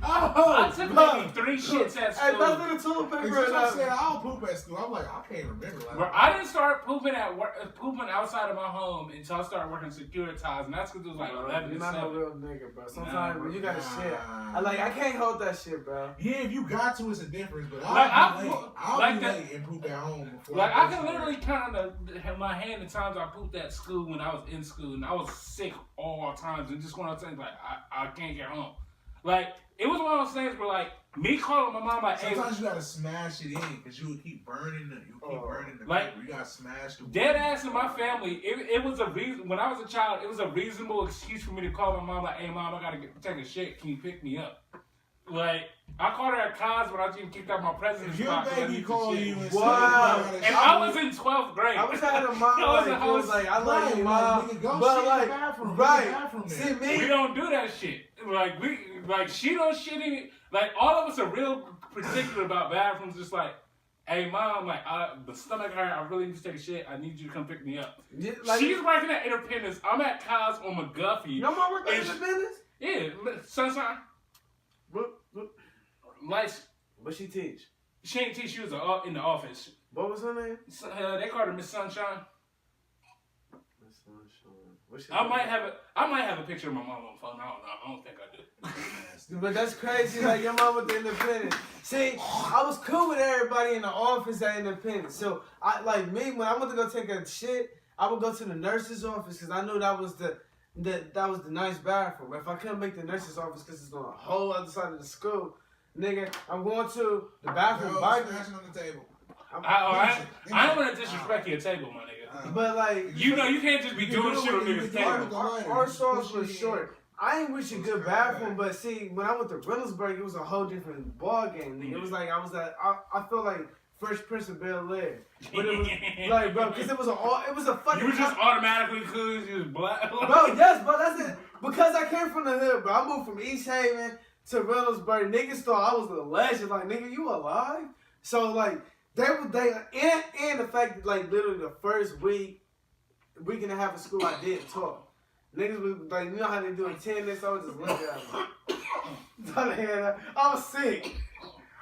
I took maybe 3 shits at Hey, school. that's in the toilet It's paper. just what I'm and saying. I don't poop at school. I'm like, I can't remember. Like, Bro, I didn't start pooping at work, pooping outside of my home until I started working Securitas, and that's because it was like 11 You're to not 7. no real nigga, bro. Sometimes Nah, when you got nah. shit, I can't hold that shit, bro. yeah, if you got to, it's a difference. But Like, I'll be late. like I'll be that- late and poop at home before. Like, go I can somewhere. literally count on my hand the times I pooped at school when I was in school, and I was sick all times, and just one of those things, like, I can't get home. Like, it was one of those things where, like, me calling my mom, like, hey, Sometimes you gotta smash it in because you would keep burning the Like, paper. You gotta smash the dead ass in my family, it was a reason. When I was a child, it was a reasonable excuse for me to call my mom, like, hey, mom, I gotta take a shit. Can you pick me up? Like, I called her at cons when I was getting kicked out my president's If your box. baby call you and Wow. say, And I was in 12th grade. I was having a mom I was like, a it was like, I love Right, you, like, mom. nigga, go But shit in like, the bathroom. right. There's a bathroom See, there. me, We don't do that shit. Like she don't shit in. Like, all of us are real particular about bathrooms. Just like, hey, mom, like, the stomach hurt. I really need to take a shit. I need you to come pick me up. like, She's working at Independence. I'm at Kyle's on McGuffey. your mom worked at It's- Independence? Yeah, Sunshine. What Lights. she teach? She ain't teach. She was in the office. What was her name? They called her Miss Sunshine. Miss Sunshine. What she I do? might have a picture of my mom on the phone. I don't know. I don't think I do. But that's crazy, like your mom with the Independence. See, I was cool with everybody in the office at Independence. So I like me when I went to go take a shit, I would go to the nurse's office because I knew that was the nice bathroom. If I couldn't make the nurse's office because it's on a whole other side of the school, nigga, I'm going to the bathroom. Yo, by smashing on the table. I don't want to disrespect your table, my nigga. But like, You know, you can't just be You can doing do shit it on when you niggas' can do it with table. the lighter. our You sauce push was it in. short. I ain't with your good bathroom, but see, when I went to Reynoldsburg, it was a whole different ball game. Nigga. It was like I felt like Fresh Prince of Bel-Air, but it was like, bro, because it was a fucking. You were just automatically because you was black. Bro, yes, bro, that's it. Because I came from the hood, bro. I moved from East Haven to Reynoldsburg. Niggas thought I was a legend. Like, nigga, you alive? So like, and the fact that like literally the first week and a half of school, I didn't talk. Niggas was like, you know how they do attendance? I was just looking at them. I was sick.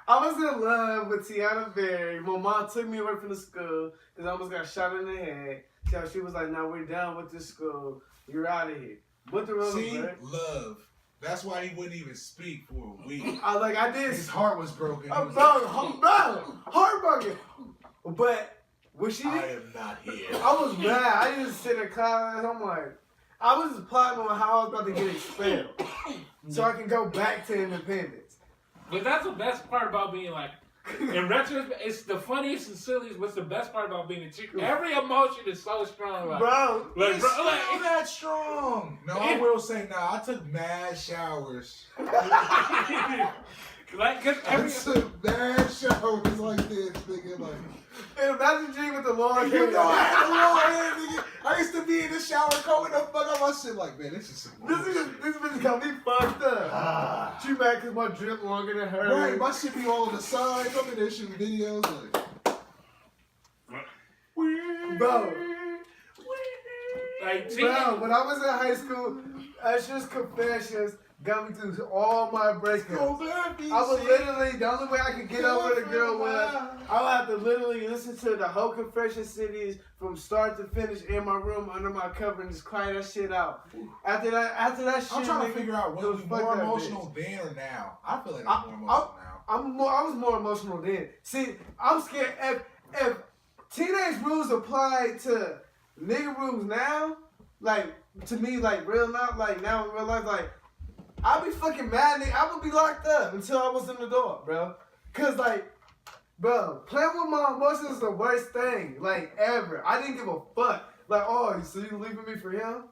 I was in love with Tiana Berry. My mom took me away from the school because I almost got shot in the head. So she was like, "No, we're done with this school. You're out of here." What the See, Reynoldsburg? love. That's why he wouldn't even speak for a week. I did. His heart was broken. He Oh, was bro, heartbroken. But when she like, I did, am not here. I was mad. I didn't sit in class. I'm like, I was just plotting on how I was about to get expelled, so I can go back to Independence. But that's the best part about being like, in retrospect, it's the funniest and silliest. What's the best part about being a chick? Every emotion is so strong. Like, Bro, like, It's bro, still like, that strong. No, I will say, I took mad showers. like, cause I every, took mad showers like this, nigga. Like, and imagine G with the long hair. you know, I had a long hair, nigga. I used to be in the shower combing the fuck out my shit. Like, man, this is some bullshit. This bitch got me fucked up. She mad because my drip longer than hers. Right, my shit be all on the side. I'm in there shooting videos. Like, Bro. like, Bro, when I was in high school, Usher's Confessions got me through all my breakups. I would literally, the only way I could get over the girl was, I would have to literally listen to the whole Confession CDs from start to finish in my room under my cover and just cry that shit out. After that shit, I'm trying nigga, to figure out, it was was you fuck more that emotional then or now? I feel like I'm more emotional now. I was more emotional then. See, I'm scared if teenage rules apply to nigga rules now, like to me, like real now, like now in real life, like I'd be fucking mad, nigga. I would be locked up until I was in the door, bro. Cause like, bro, playing with my emotions is the worst thing, like ever. I didn't give a fuck. Like, oh, so you leaving me for him?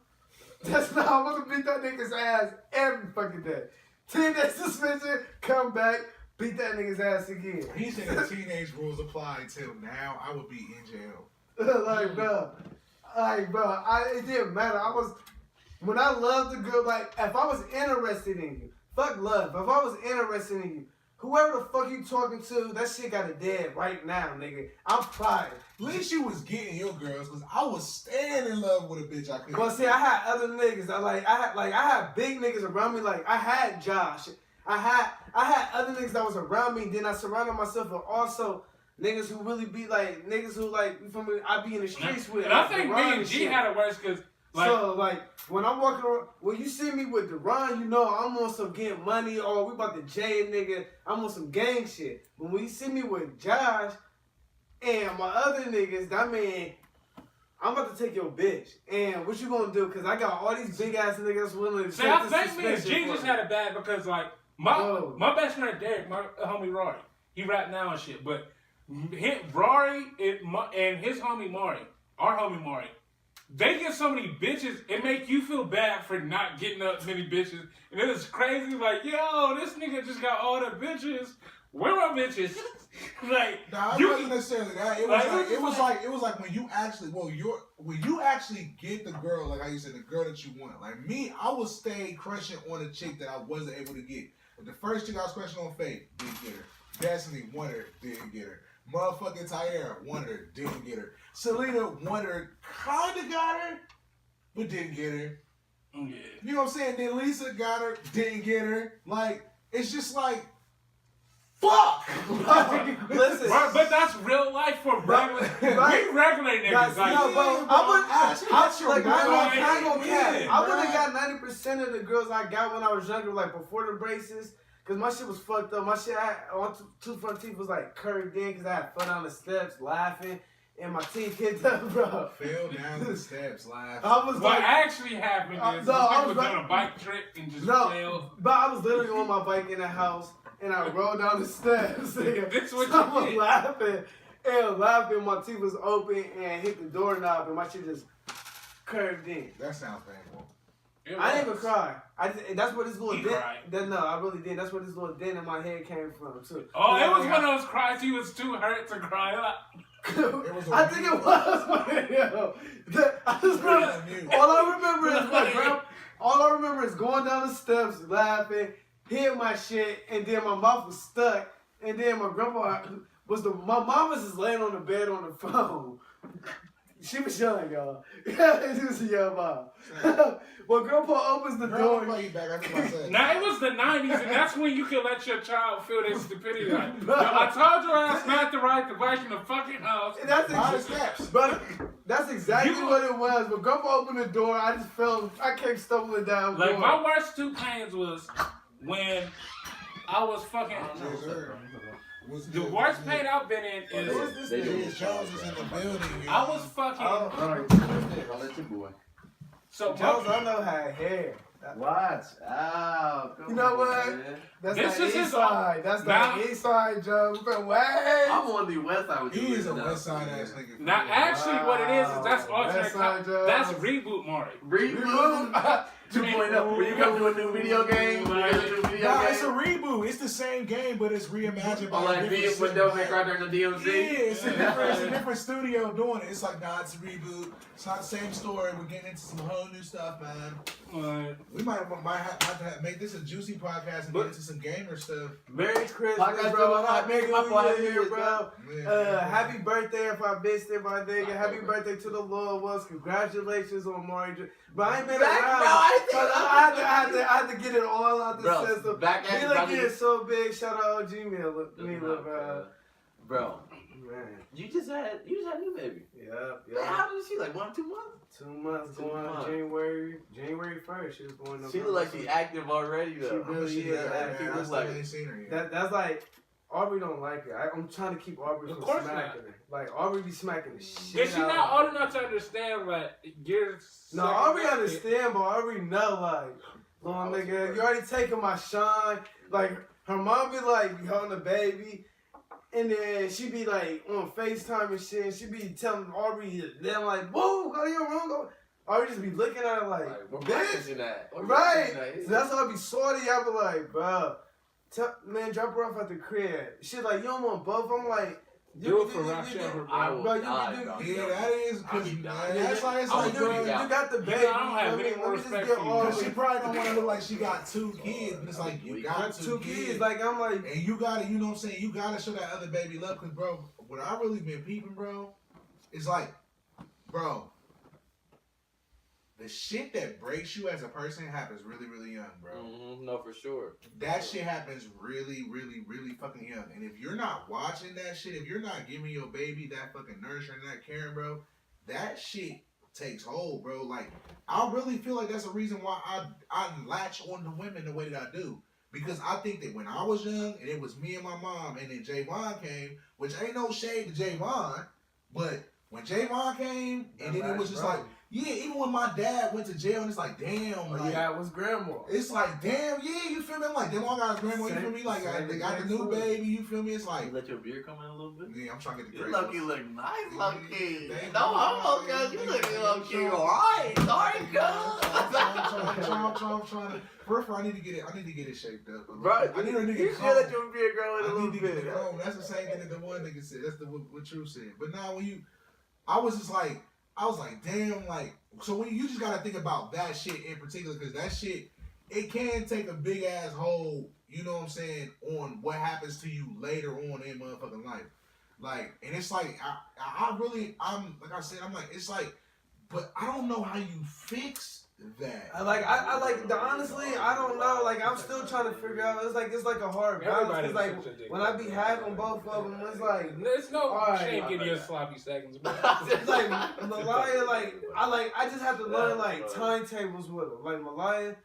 That's not. I'm gonna beat that nigga's ass every fucking day. 10 days suspension, come back, beat that nigga's ass again. He said the teenage rules apply until now. I would be in jail. like, bro, it didn't matter. When I loved the girl, like, if I was interested in you, fuck love. If I was interested in you, whoever the fuck you talking to, that shit got it dead right now, nigga. I'm fired. At least you was getting your girls, cause I was staying in love with a bitch I couldn't. But see, I had other niggas. I had big niggas around me. Like, I had Josh. I had other niggas that was around me. Then I surrounded myself with also niggas who really be like, niggas who like, you feel me? I be in the streets with. and I like, think me Deron and G shit. had it worse because, like, So, like, when I'm walking around, when you see me with Deron, you know I'm on some getting money or we about to J a nigga. I'm on some gang shit. But when you see me with Josh and my other niggas, that mean I'm about to take your bitch. And what you gonna do? Because I got all these big ass niggas willing to see, take I this think me and suspension G for just me. had it bad because, like, My best friend Derek, my homie Rory, he rap now and shit, but Rory and his homie Mari, our homie Mari, they get so many bitches, it make you feel bad for not getting up many bitches. And it is crazy, like, yo, this nigga just got all the bitches. Where are my bitches? Like, nah, it wasn't necessarily that. It was like when you actually get the girl, like how you said, the girl that you want. Like me, I would stay crushing on a chick that I wasn't able to get. The first chick I was crushing on, Faith, didn't get her. Destiny wanted her, didn't get her. Motherfucking Tyra wanted her, didn't get her. Selena wanted her, kinda got her, but didn't get her. Yeah. You know what I'm saying? Then Lisa got her, didn't get her. Like, it's just like, fuck! Listen. But that's real life for regular. Right. We regular niggas. That's, Like, no, bro, I ain't gonna cap. Yeah, I would bruh. have got 90% of the girls I got when I was younger, like before the braces. Cause my shit was fucked up. My shit on two front teeth was like curved in because I had fun on the steps laughing and my teeth hit up, bro. Fell down the steps, laughing. I was what like, actually happened is no, this I nigga was was on a bike trip and just fell. but I was literally on my bike in the house and I rolled down the steps. This what I you was did. laughing. My teeth was open and hit the doorknob and my shit just curved in. That sounds painful. I didn't even cry. That's where this little He dent. cried. No, I really did. That's where this little dent in my head came from too. Oh, it was one of those cries he was too hurt to cry up. I think it was. Yo, I just remember, all I remember is going down the steps, laughing, hitting my shit, and then my mouth was stuck, and then my grandpa my mom was just laying on the bed on the phone. She was young, y'all. She was a young mom. When grandpa opens the door. Now, it was the 90s, and that's when you can let your child feel their stupidity. Like, yo, I told your ass not to ride the bike in the fucking house. That's exactly what it was. When grandpa opened the door, I just I came stumbling down. Like, my worst two pains was when I was fucking. The worst pain I've been in is. Jones is in the building. I was fucking. I'll let you boy. So, Jones, I know had hair. Watch out. You know what? Man. That's This the is east his side. That's now- the east side, Joe. Way. I'm on the west side with you. He is a west side ass nigga. now, actually, what it is that's Wow. alternate. West Side Jones. That's reboot Mari. Reboot 2.0. When you come to a new video game, Nah, it's a reboot. It's the same game, but it's reimagined by Or like different when Devil May Cry during the Yeah, DMC. it's a different studio doing it. It's like, nah, it's a reboot. It's not the same story. We're getting into some whole new stuff, man. We might have to make this a juicy podcast and get into some gamer stuff. Merry Christmas, Podcast bro. about Happy Happy New New Year, Year, bro. Yeah. Happy birthday if I missed it, my nigga. Happy birthday to the Lord ones. Congratulations on Mari. But I ain't been Back, around. bro, I had to get it all out the Bro, system. back at Mila brother. getting so big. Shout out Gmail, Mila, bro. Bro, Man. you just had a new baby. Yep. Man, how old is she? Like 1 or 2 months? 2 months 2 going months. January 1st. She was going up. She look like she active already She though. really She's is. that, man. She I looks still like ain't seen her yet. That's like Aubrey don't like her. I'm trying to keep Aubrey Of from course smacking her. Like Aubrey be smacking the shit Is she out not of her. old enough to understand that you're. No, Aubrey understand, but Aubrey know like, little nigga, you already taking my shine. Like her mom be like holding the baby, and then she be like on FaceTime and shit. And she be telling Aubrey, then like, whoa, go to your room, go. Aubrey just be looking at her like, we're bitch. practicing that. Right. So that's how I be salty. I be like, bro, man, drop her off at the crib. She like, you don't want both? I'm like, Do it for Rochelle. I will Bro, die, dog. Yeah, that is I'll because be dying. that's like it's I like would bro, do it. You got the baby. I don't have any more let me just respect get for you. all Cause she probably don't want to look like she got 2 kids. And it's like you got two 2 kids. Like I'm like, and you gotta, you know what I'm saying? You gotta show that other baby love. Cause bro, what I really been peeping, bro, is like, bro, the shit that breaks you as a person happens really, really young, bro. No, for sure. That shit happens really, really, really fucking young. And if you're not watching that shit, if you're not giving your baby that fucking nurturing, that caring, bro, that shit takes hold, bro. Like, I really feel like that's the reason why I latch on to women the way that I do. Because I think that when I was young, and it was me and my mom, and then Javon came, which ain't no shade to Javon, but when Javon came, and then it was just like, yeah, even when my dad went to jail, and it's like, damn, like, yeah, it was grandma. it's like, damn, yeah, you feel me? I'm like, damn, I got his grandma, you feel me? Like, they got the new baby, you feel me? It's like, You let your beard come in a little bit? yeah, I'm trying to get the You crazy. look, you look nice, low key. Thank you. No, I'm okay. You look low key. Alright, sorry, I'm trying to. First of all, I need to get it shaped up. Bro, I need a nigga you to should let comb. your beard grow in a I little need to get bit. it home. That's the same thing that the one nigga said. That's what True said. But now I was just like, damn, like, so when you just gotta think about that shit in particular, because that shit, it can take a big ass hold, you know what I'm saying, on what happens to you later on in motherfucking life. Like, and it's like, I'm like I said, I'm like, it's like, but I don't know how you fix that. I honestly, I don't know. Like, I'm still trying to figure out. It's like a hard balance. Everybody Cause like was such a dick. when I be having both of them, it's like There's no Alright. shame getting your sloppy seconds, bro. it's like Malaya. I just have to learn like timetables with her. Like Malaya,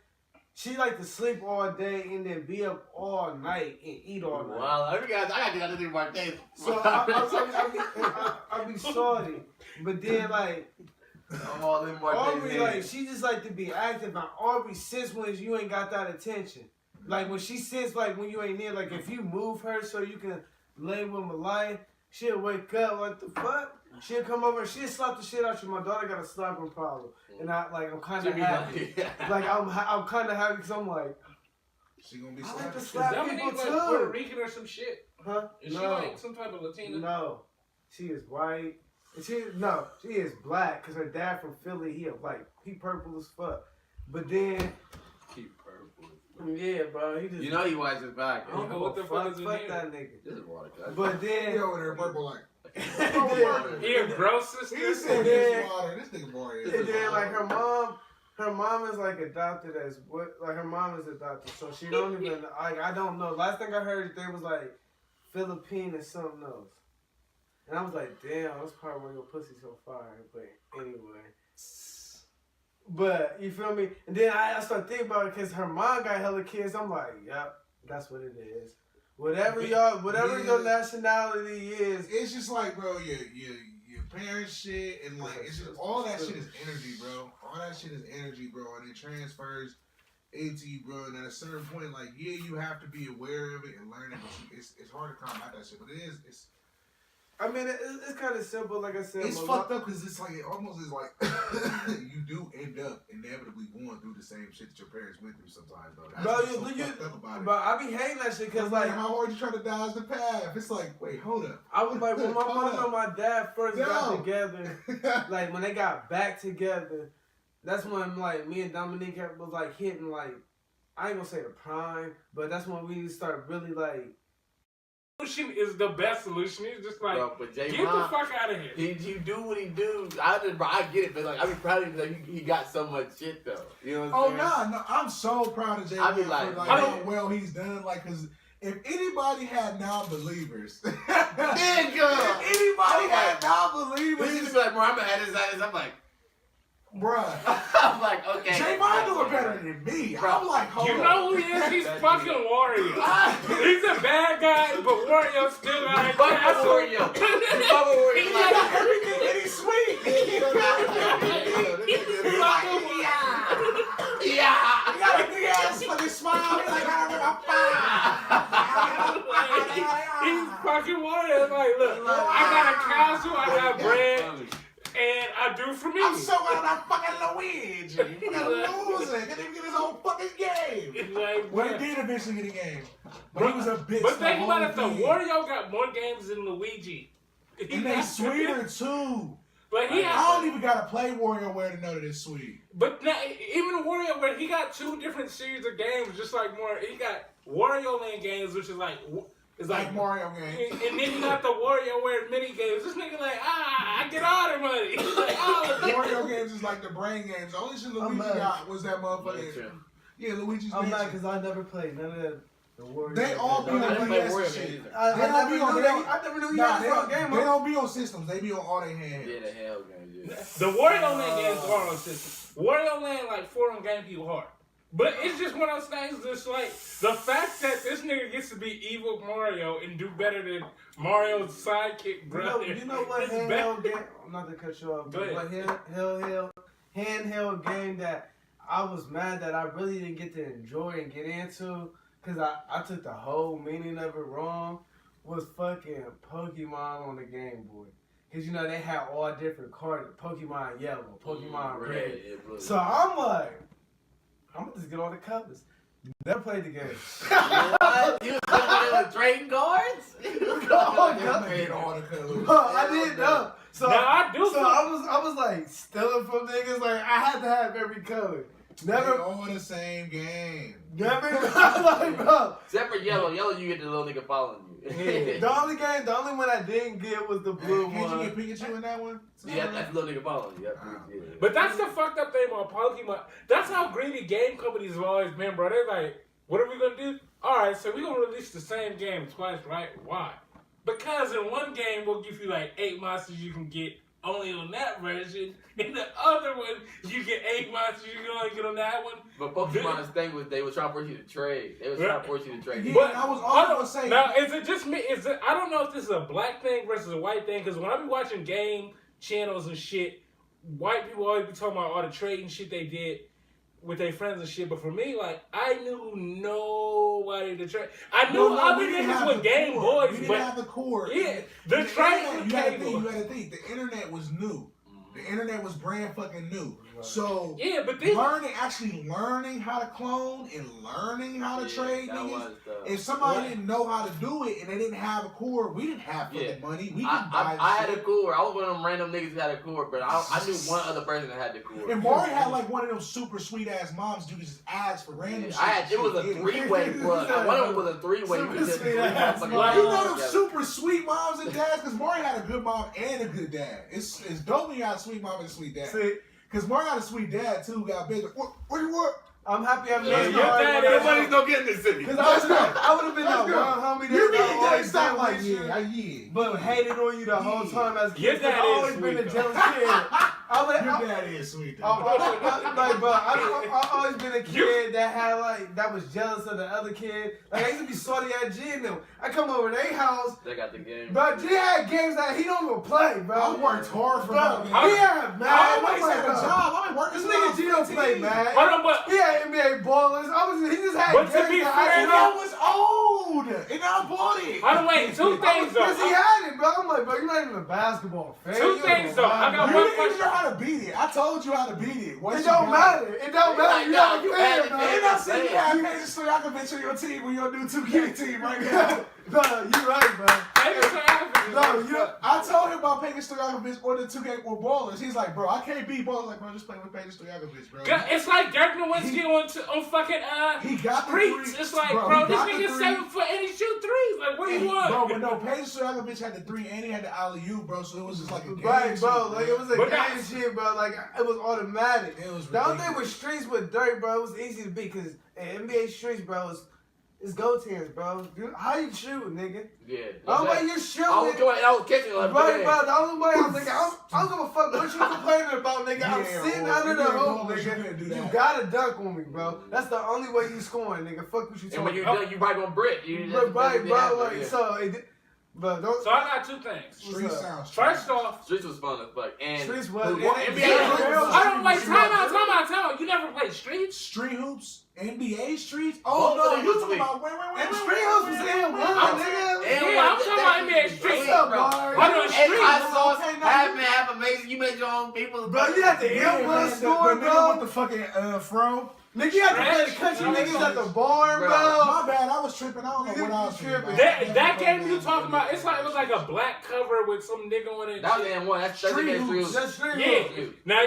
she like to sleep all day and then be up all night and eat all night. Wow, I gotta get another thing about this. So I be salty, but then like. I'm all in my Aubrey, like, she just like to be active. Now, Aubrey sits when you ain't got that attention. Like, when she sits, like, when you ain't near, like, if you move her so you can lay with Malaya, she'll wake up, what the fuck? She'll come over and she'll slap the shit out you. My daughter got a slapping problem. And I'm kind of happy. Like, I'm kind of happy because I'm like, She gonna be I like to slapping. slap Dominique people like Puerto too. Rican or some shit. Huh? Is she like some type of Latina? No. She is white. She is black because her dad from Philly, he purple as fuck. But then, Keep purple. yeah, bro, he just. You know he wipes his back. I don't Yeah, know what what the fuck is in fuck here? that nigga. This is water. guys. But then, He over there purple like. He a gross sister? He said this water. This nigga boring. and then like her mom is like adopted as what? Like her mom is adopted, so she don't even. I don't know. Last thing I heard, they was like Philippine or something else. And I was like, damn, that's probably why your pussy's so fire. But anyway. But, you feel me? And then I started thinking about it because her mom got hella kids. I'm like, yep, that's what it is. Whatever your nationality is. It's just like, bro, your parents shit and like it's just all that shit is energy, bro. All that shit is energy, bro, and it transfers into you, bro. And at a certain point, like, yeah, you have to be aware of it and learn it. But it's hard to combat that shit, but it's. I mean, it's kind of simple, like I said. It's fucked up because it's like it almost is like you do end up inevitably going through the same shit that your parents went through sometimes, though. That's what's so fucked up about it. But I be hating that shit because, like, how hard you trying to dodge the path? It's like, wait, hold up. I was like, when my mom and my dad first got No. together, like, when they got back together, that's when, like, me and Dominique was, like, hitting, like, I ain't gonna say the prime, but that's when we start really, like, Solution is the best solution. He's just like, Bro, but get the J-Mon, fuck out of here. he do what he do. I get it, but like I be proud of him. Like, he got so much shit though. You know what I'm saying? No, I'm so proud of Jay. I be like, for, I how don't- well he's done. Like, cause if anybody had non-believers, if Nigga! anybody had He non-believers, used to be like, bro, I'm at his. I'm like, bruh, I'm like, okay. Javon doing better than me. I'm like, hold You up. know who he is? He's fucking Wario. He's a bad guy, but Wario's still out of Fuck castle. Wario. Fuck Wario. He's Like, like, Everything and he's sweet. fucking Wario. yeah. He got a big ass fucking smile. He's like, He's fucking Wario. Like, look, I got a castle, I got bread, and I do for me. I'm so glad I'm fucking Luigi. He's a loser. He didn't even get his own fucking game. He's like, Well, he bruh. did eventually get a game, but he was a bitch. But think the about whole it though, thing. Wario got more games than Luigi. And they sweeter too. But he I has, don't even gotta play WarioWare to know that it's sweet. but now, even Wario, where he got two different series of games, just like more. He got Wario Land games, which is like it's Like Mario games. and then you got the WarioWare mini games. This nigga like, I get all the money. He's like, oh, Mario games is like the brain games. The only shit Luigi mad. got was that motherfucker. Yeah, Luigi's I'm mad Mansion. because I never played none of the Warriors. They all be I on didn't play DS Wario and shit. either. I They don't never be on- knew they that. don't- I never knew you Nah, had they a don't, game. they don't be on systems. They be on all their hands. Yeah, the hell game. Yeah. the Wario Land games are on system. Wario Land like 4 on GameCube hard. But it's just one of those things that's like the fact that this nigga gets to be evil Mario and do better than Mario's sidekick brother. You know what handheld game? Not to cut you off, but what handheld game that I was mad that I really didn't get to enjoy and get into because I took the whole meaning of it wrong was fucking Pokemon on the Game Boy. Because, you know, they had all different cards. Pokemon Yellow, Pokemon Red. So I'm like, I'm going to just get all the colors. Never played the game. What? You was playing with trading cards? I didn't know. So, I do. So I was like stealing from niggas. Like I had to have every color. Never They all the same game. Never like bro. Except for yellow. Yellow, you get the little nigga following you. The only one I didn't get was the blue Can't one. you get Pikachu in that one? Yeah, that's the little nigga following you. Yeah. But that's the fucked up thing about Pokemon. That's how greedy game companies have always been, bro. They're like, what are we gonna do? Alright, so we're gonna release the same game twice, right? Why? Because in one game we'll give you like 8 monsters you can get only on that version. In the other one, you get 8 monsters you can only get on that one. But Pokemon's thing was they were trying to force you to trade. They was trying to force you to trade. Yeah, But I was also gonna say. now, is it just me? Is it? I don't know if this is a black thing versus a white thing. Because when I be watching game channels and shit, white people always be talking about all the trading shit they did with their friends and shit. But for me, like, I knew nobody to trade. I knew other niggas with Game Boys, You didn't but have the core. yeah, the trading with You had to cable. think. The internet was new. The internet was brand fucking new. So Yeah, but then actually learning how to clone and learning how to trade that niggas. was the- If somebody didn't know how to do it and they didn't have a core, we didn't have fucking money. We could buy I had shit. a core. I was one of them random niggas who had a core, but I knew one other person that had the core. And Maury had like one of them super sweet ass moms do just ask for random shit. I had it was a 3-way plug. One of them was a 3-way. You could just Super sweet ass You mom. know them super sweet moms and dads? Because Maury had a good mom and a good dad. It's dope when you got a sweet mom and a sweet dad. See, Because Maury got a sweet dad too, got big. What you want? I'm happy I'm Yeah, not your dad is- Nobody's gonna get in this city. Because I would have been that one homie You that mean always stop been like with you, yeah. but hated on you the whole time as a Your kid. dad I always is been a sweet, jealous kid. Your dad is sweet though. Like, bro, I always been a kid that had that was jealous of the other kid. Like I used to be salty at G and them. I come over to their house, They got the game. but G had games that he don't even play, bro. I worked hard for Bro, him. he had mad. I always I'm like, had a bro, job. I've been working This since I nigga was G don't 15. play, man. Hold on, but He had NBA ballers. He just had But to games be that fair, And I was old, and I bought it. by the way, two things Because he though. had it, bro. I'm like, bro, you're not even a basketball fan. Two You things, don't though. I got You one didn't even question. know how to beat it. I told you how to beat it. Once It you don't got matter. It don't matter. Like, You nah, got you a had fan, it, bro. man. And I see you have Paige Stoyakovich on your team when your new 2K team right now. No, you right, bro. I told him about Paige Stoyakovich or the 2K or ballers. He's like, bro, I can't beat ballers. Like, bro, just play with Paige Stoyakovich, bro. It's like Dirk Nowitzki on fucking He got the Preach. three. It's like, Bro, bro, he this got the nigga's three. 7 foot and he shoot threes. Like, what do you want? Bro, but no, Paige Stoyakovich had the 3 and he had the alley-oop, bro. So it was just like a game. Right, bro. shit, Like it was a But game that's- shit, bro. Like it was automatic. It was The only thing ridiculous. with streets with Dirk, bro, it was easy to beat because NBA streets, bro, is go teams, bro. How you shoot, nigga? Yeah. The only way you I was shooting. going. I was catching like Right, bro. The only way I'm thinking, I don't give a fuck what you complaining about, nigga. I'm Yeah, sitting or under the you hoop, can't do nigga. that. You gotta dunk on me, bro. That's the only way you scoring, nigga. Fuck what you And when talking you're about. done, you right on brick. Right, bro. Like so, but don't. So I got 2 things. Street sounds First off, Streets was fun as fuck. And Streets was- who- and NBA. it- I don't wait. Time out. You never played streets? Street hoops, NBA streets. Both Oh of no, them you was talking sweet. about wait. And street hoops was in one, I'm- nigga. Yeah, I'm talking about NBA streets. What's up, Barry? I know And streets. I saw Okay, now half you- man, half amazing. You made your own people. Bro, you had the Yeah, M1 man, store, the nigga bro. with the fucking fro. Nigga, you had to play the country niggas at the bar, Bro. bro. My bad, I was tripping. I don't know what I was Tripping. That game you talking about, it was like a black cover with some nigga on it. That was M1. That's Street NBA hoops. Just street Yeah. hoops. Now,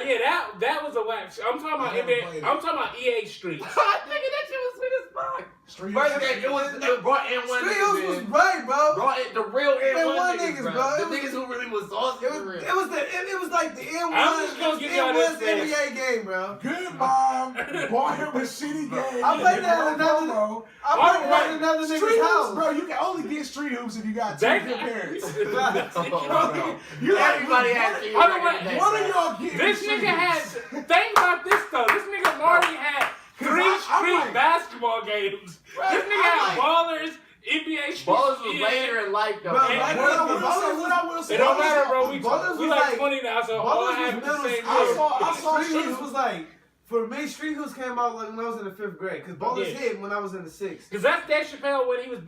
that was a whack. I'm talking about I never NBA. played it. I'm talking about EA Streets. Nigga, that shit was sweet as fuck. Street First hoops. game, it brought M1 Street niggas hoops was in. right, bro. Brought it the real M1 M1 niggas, bro. bro. It The was- niggas who really was saucy It for was, real. it was like the M1. I'm just gonna give y'all this thing. NBA game, bro. Good mom, bought him a shitty game. I played that in another. Bro. I played that in another Street nigga's hoops, house. bro. You can only get street hoops if you got 2 They- good parents. Oh, You like, Everybody has one- to. Hold on, wait. One of y'all get This street nigga had. hoops. Think about this though. This nigga Marty had 3 straight like- basketball games. Right, This nigga I'm had like- Ballers, NBA Street. Ballers was later in life though. Bro, man. like, What I will say, It don't matter, bro. We Ballers we was like like- 20 now, so all I Ballers have was is the middle same school. year. I saw Street shit. Hoops was like, for me, Street Hoops came out like when I was in the 5th grade. Because Ballers Yeah. hit when I was in the 6th. Because that's Dave Chappelle when he was